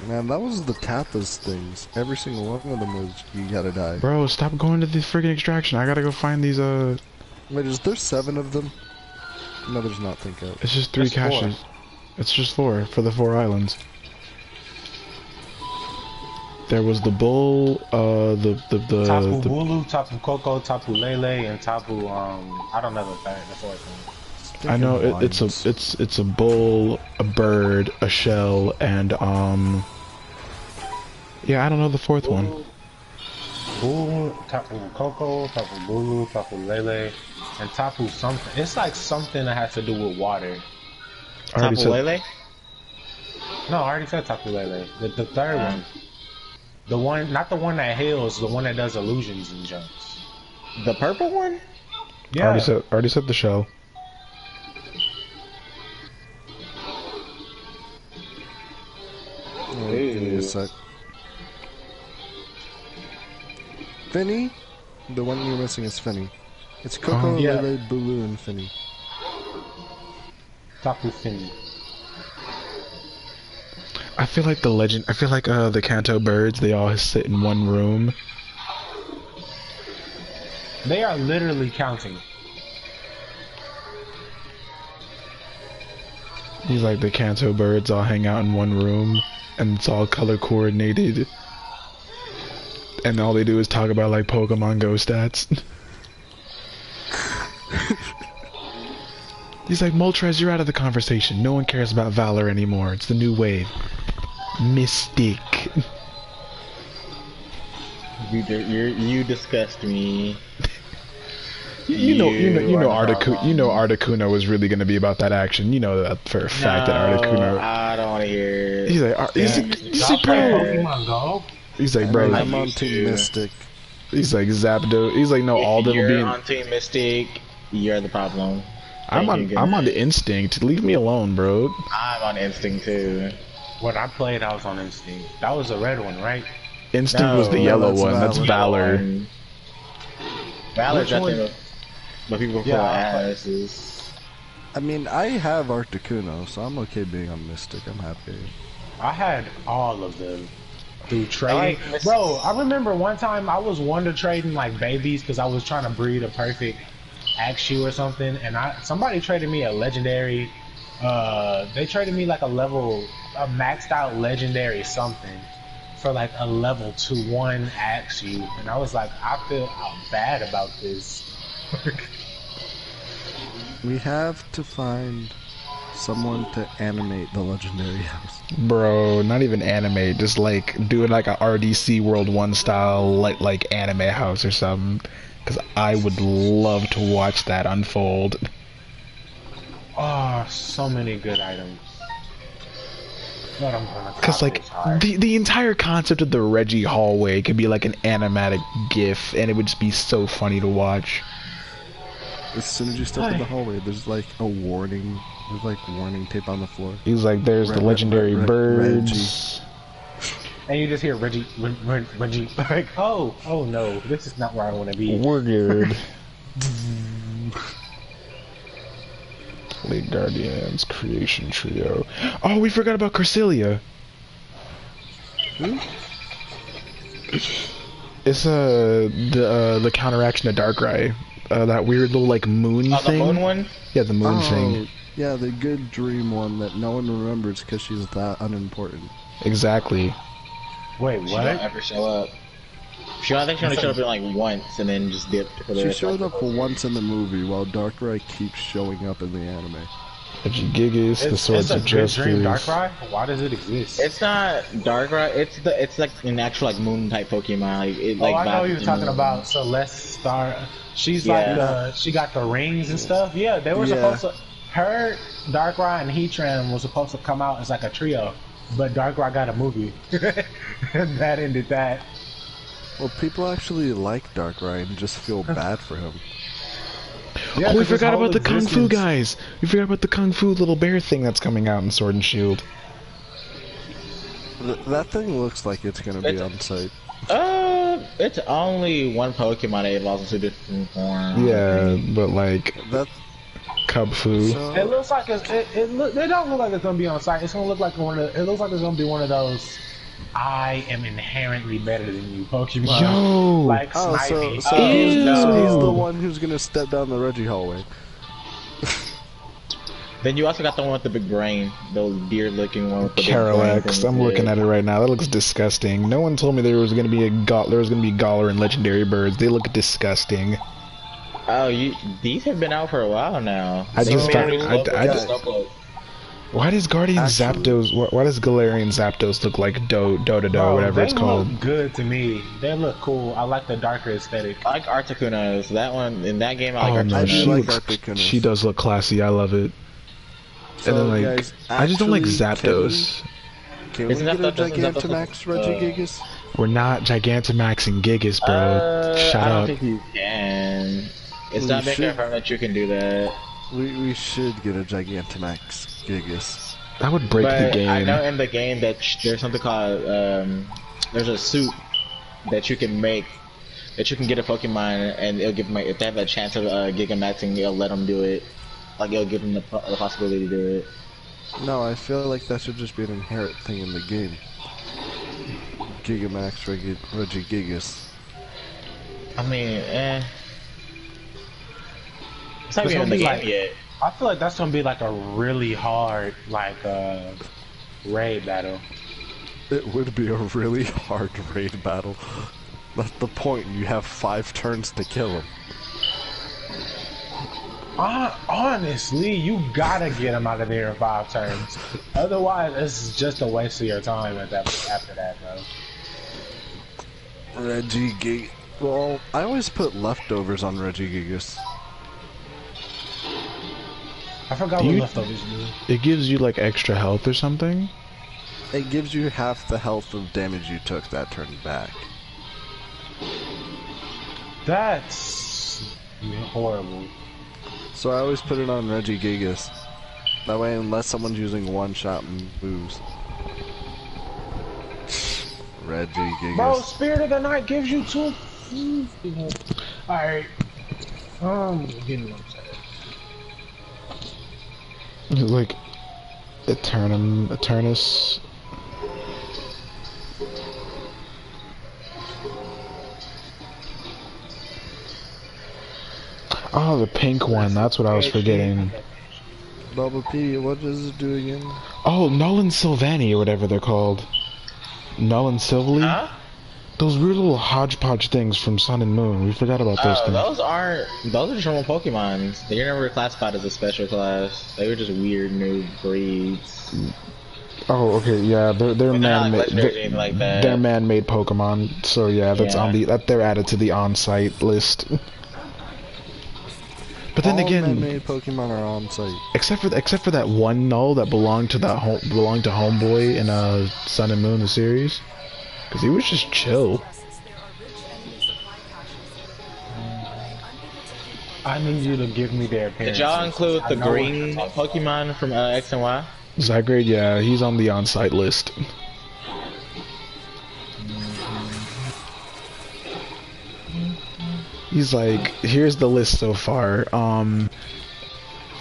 Man, that was the Tapas things. Every single one of them was you gotta die. Bro, stop going to the friggin' extraction. I gotta go find these, Wait, is there 7 of them? No, there's not, think of. It's just 3 caches. 4. It's just 4 for the 4 islands. There was the bull, Tapu Bulu, Tapu Koko, Tapu Lele, and Tapu, I don't know the fourth one. I know it's a bull, a bird, a shell, and yeah, I don't know the 4th one. Bulu, Tapu Koko, Tapu Bulu, Tapu Lele, and Tapu something. It's like something that has to do with water. Tapu Lele? No, I already said Tapu Lele. The third one. The one, not the one that heals, the one that does illusions and jumps. The purple one? Yeah. Already said the shell. Wait, give me a sec. Finny? The one you're missing is Finny. It's Coco, Lele, Bulu, and Finny. Tapu Finny. I feel like the Kanto birds, they all sit in one room. They are literally counting. These like the Kanto birds all hang out in one room, and it's all color coordinated. And all they do is talk about like Pokemon Go stats. He's like, Moltres, you're out of the conversation. No one cares about Valor anymore. It's the new wave. Mystic. You disgust me. You know Articuno was really gonna be about that action. You know that for a fact that Articuno. I don't want to hear it. He's like, Pokemon Go. He's like, bro. I'm on Team Mystic. He's like Zapdos. He's like, no, all of them will be. You're on Team Mystic. You're the problem. I'm on the Instinct. Leave me alone, bro. I'm on Instinct too. When I played, I was on Instinct. That was the red one, right? Instinct was the yellow one. That's Valor. Valor's nothing but people call asses. I mean, I have Articuno, so I'm okay being on Mystic. I'm happy. I had all of them through trading. Bro, I remember one time I was wonder trading like babies because I was trying to breed a perfect Axew or something, and somebody traded me a legendary. They traded me like a maxed out legendary something for like a level 2-1 Axew, and I was like, I feel bad about this. We have to find someone to animate the legendary house. Bro, not even animate, just like doing like a RDC World 1 style like anime house or something. Cause I would love to watch that unfold. Oh, so many good items. Cause like the entire concept of the Reggie hallway could be like an animatic GIF, and it would just be so funny to watch. As soon as you step in the hallway, there's like a warning. There's like warning tape on the floor. He's like, there's the legendary birds. And you just hear Reggie, like, oh no, this is not where I want to be. We're good. League Guardians, Creation Trio. Oh, we forgot about Cresselia. Who? It's the counteraction to Darkrai. That weird little like moon thing. The moon one? Yeah, the moon thing. Yeah, the good dream one that no one remembers because she's that unimportant. Exactly. Wait, what? She don't ever show up. I think she only showed up in like once and then just dipped. She showed up once in the movie while Darkrai keeps showing up in the anime. Regigigas, the Swords of Justice. Dream Darkrai? Why does it exist? It's not Darkrai. It's like an actual like moon type Pokemon. I know you were talking about Celeste Star. She's like she got the rings and stuff. Yeah, they were supposed to. Her, Darkrai, and Heatran was supposed to come out as like a trio, but Darkrai got a movie. And that ended that. Well, people actually like Darkrai and just feel bad for him. Yeah, Oh, we 'cause his forgot whole about the Kung Fu existence- guys. We forgot about the Kung Fu little bear thing that's coming out in Sword and Shield. That thing looks like it's gonna be on site. It's only one Pokemon that evolves into different forms. Yeah, but like That Cub Fu. It looks like it don't look like it's gonna be on site. It's gonna look like it looks like it's gonna be one of those. I am inherently better than you, Pokemon. Yo! Like oh, Snivy. so he's Ew. the one who's gonna step down the Reggie hallway. Then you also got the one with the big brain, the beard-looking one with the Carox. big brain. I'm looking at it right now. That looks disgusting. No one told me there was gonna be Galar and legendary birds. They look disgusting. Oh, these have been out for a while now. I just So, found. guys, Why does Guardian Actually- Zapdos? Why does Galarian Zapdos look like Dododo, Bro, whatever they it's called? look good to me. They look cool. I like the darker aesthetic. I like Articunos. That one in that game, I Oh like no, I Articunos. do she like looks. Articunos. She does look classy. I love it. So, And then like, guys, I just don't like actually, Zapdos. Can we Isn't get that a the- isn't that the- Gigantamax Regigigas? We're not Gigantamax and Gigas, bro. Shut I don't up. think you can. It's We not been should. confirmed that you can do that. We should get a Gigantamax Gigas. That would break the But game. I know in the game that there's something called there's a suit that you can make that you can get a Pokemon and it'll give them if they have a chance of Gigamaxing, it'll let them do it. Like it'll give them the possibility to do it. No, I feel like that should just be an inherent thing in the game. Gigamax Regigigas. I mean, it's not It's even in gonna the be game like- yet. I feel like that's gonna be like a really hard raid battle. It would be a really hard raid battle. That's the point. You have 5 turns to kill him. Honestly, you gotta get him out of there in 5 turns. Otherwise, it's just a waste of your time after that, bro. Regigigas. Well, I always put leftovers on Regigigas. I forgot Do what you- leftovers do. It gives you like extra health or something. It gives you half the health of damage you took that turn back. That's horrible. So I always put it on Regigigas. That way, unless someone's using one-shot moves. Bro, Regigigas. Spirit of the Night gives you 2. Alright. Getting upset. Like Eternus. Oh, the pink one. That's what I was forgetting. Bubba P, what does it do again? Oh, Nolan Sylvani or whatever they're called. Nolan Sylvly? Huh? Those weird little hodgepodge things from Sun and Moon. We forgot about those things. Those are just normal Pokemons. They were never classified as a special class. They were just weird new breeds. Oh, okay, yeah, they're They're not like man-made. legendary or anything like that. They're man-made Pokemon. So yeah, that's Yeah. on they're added to the on-site list. But then All again, man-made Pokemon are on site. except for that one null that belonged to Homeboy in Sun and Moon the series, because he was just chill. I need you to give me their appearance. Did y'all include the I know green what- Pokemon from X and Y? Zygrade, yeah, he's on the on-site list. He's like, here's the list so far.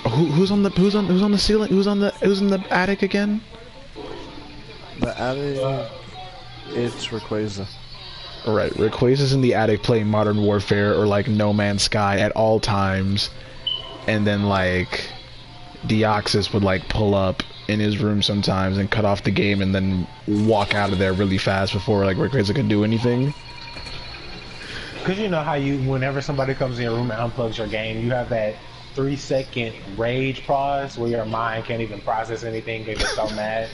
Who's on the ceiling? Who's in the attic again? The attic, it's Rayquaza. Right, Rayquaza's in the attic playing Modern Warfare or like No Man's Sky at all times, and then like Deoxys would like pull up in his room sometimes and cut off the game and then walk out of there really fast before like Rayquaza could do anything. Cause you know how whenever somebody comes in your room and unplugs your game, you have that 3-second rage pause where your mind can't even process anything because you're so mad.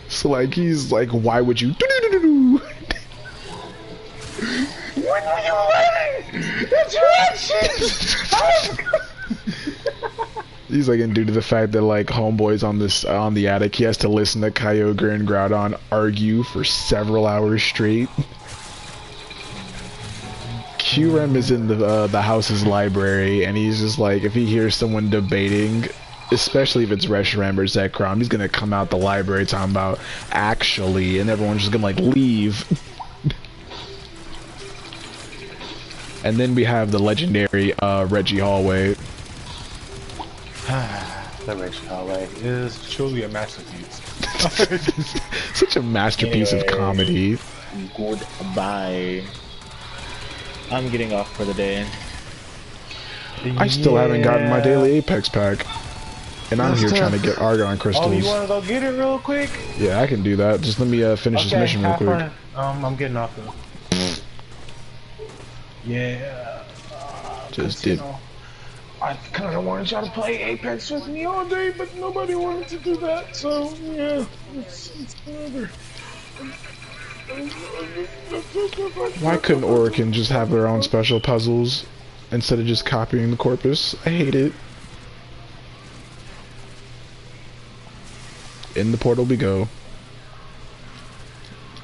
So like he's like, why would you? Do-do-do-do-do. What are you running? It's Ratchet! He's like, and due to the fact that like Homeboy's on the attic, he has to listen to Kyogre and Groudon argue for several hours straight. QREM is in the house's library, and he's just like, if he hears someone debating, especially if it's Reshiram or Zekrom, he's gonna come out the library talking about actually, and everyone's just gonna like leave. And then we have the legendary Reggie Hallway. The Reggie Hallway is truly a masterpiece. Such a masterpiece of comedy. Goodbye. I'm getting off for the day. I still haven't gotten my daily Apex pack. And I'm here trying to get Argon crystals. Oh, you wanna go get it real quick? Yeah, I can do that. Just let me finish this mission real quick. I'm getting off of Yeah. Just did. I kind of wanted y'all to play Apex with me all day, but nobody wanted to do that, so yeah, it's whatever. Why couldn't Orican just have their own special puzzles instead of just copying the corpus? I hate it. In the portal we go.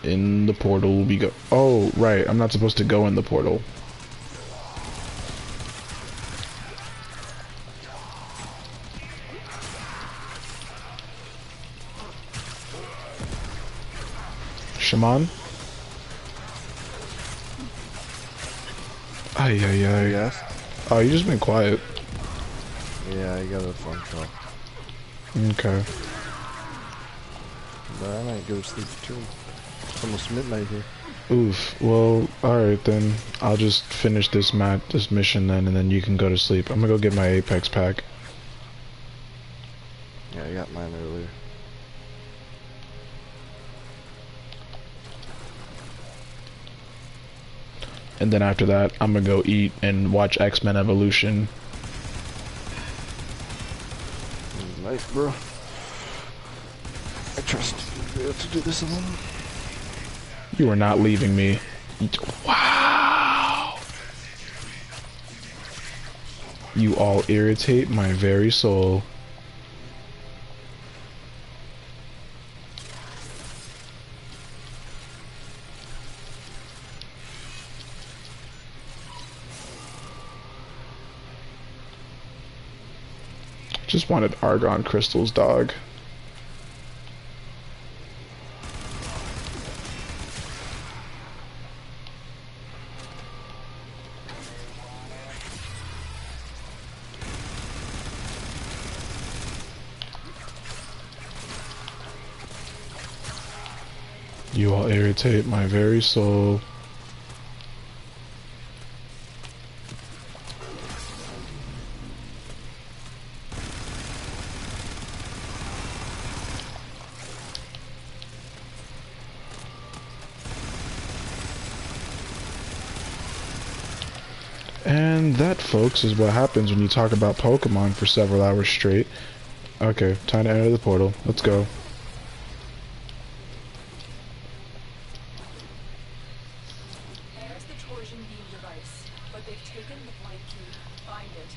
In the portal we go. Oh, right. I'm not supposed to go in the portal. Shaman? Ay, ay, ay. Yes? Oh, you just been quiet. Yeah, I got a phone call. Okay. But I might go to sleep too. It's almost midnight here. Oof. Well, alright then. I'll just finish this mission then, and then you can go to sleep. I'm gonna go get my Apex pack. Yeah, I got mine earlier. And then after that, I'm gonna go eat and watch X-Men Evolution. Nice, bro. I trust you be able to do this alone. You are not leaving me. Wow! You all irritate my very soul. Just wanted Argon crystals, dog. You all irritate my very soul. And that, folks, is what happens when you talk about Pokemon for several hours straight. Okay, time to enter the portal. Let's go. There's the torsion beam device, but they've taken the blind key. Find it.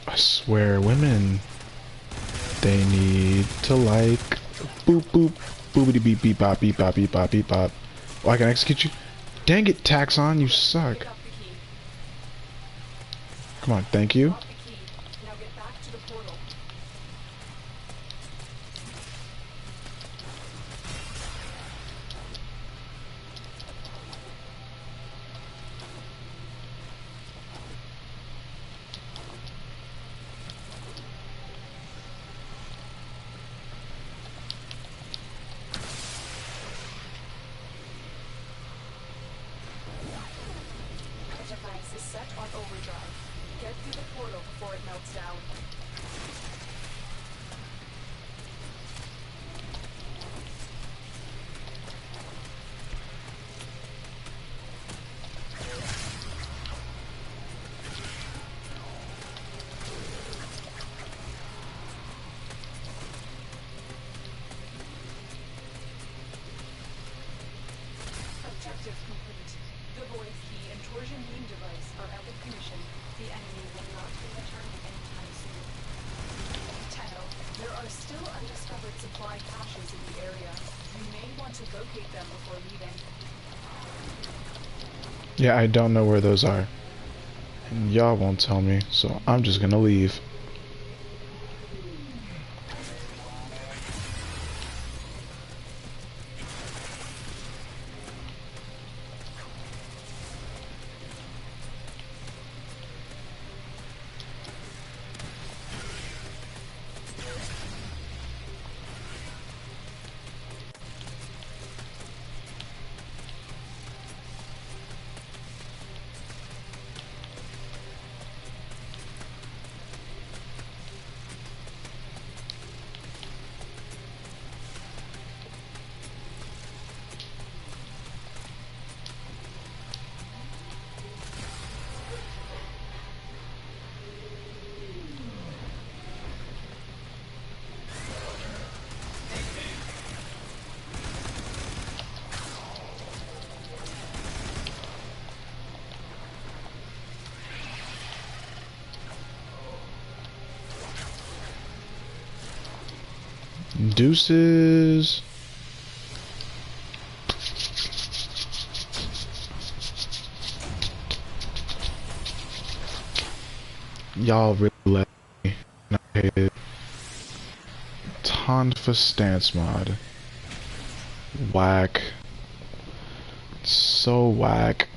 I swear, women, they need to like boop boop boopity beep beep bop beep bop beep bop beep bop. Oh, I can execute you. Dang it, Taxon, you suck. Pick up the key. Come on, thank you. Got the key. Now get back to the portal. The device is set on overdrive. Get through the portal before it melts down. Objective complete. The void key and torsion beam device are out of commission. The enemy will not be returning anytime soon. Tenno, there are still undiscovered supply caches in the area. You may want to locate them before leaving. Yeah, I don't know where those are. And y'all won't tell me, so I'm just gonna leave. Deuces. Y'all really let me. I hate it. Tonfa stance mod. Whack. So whack.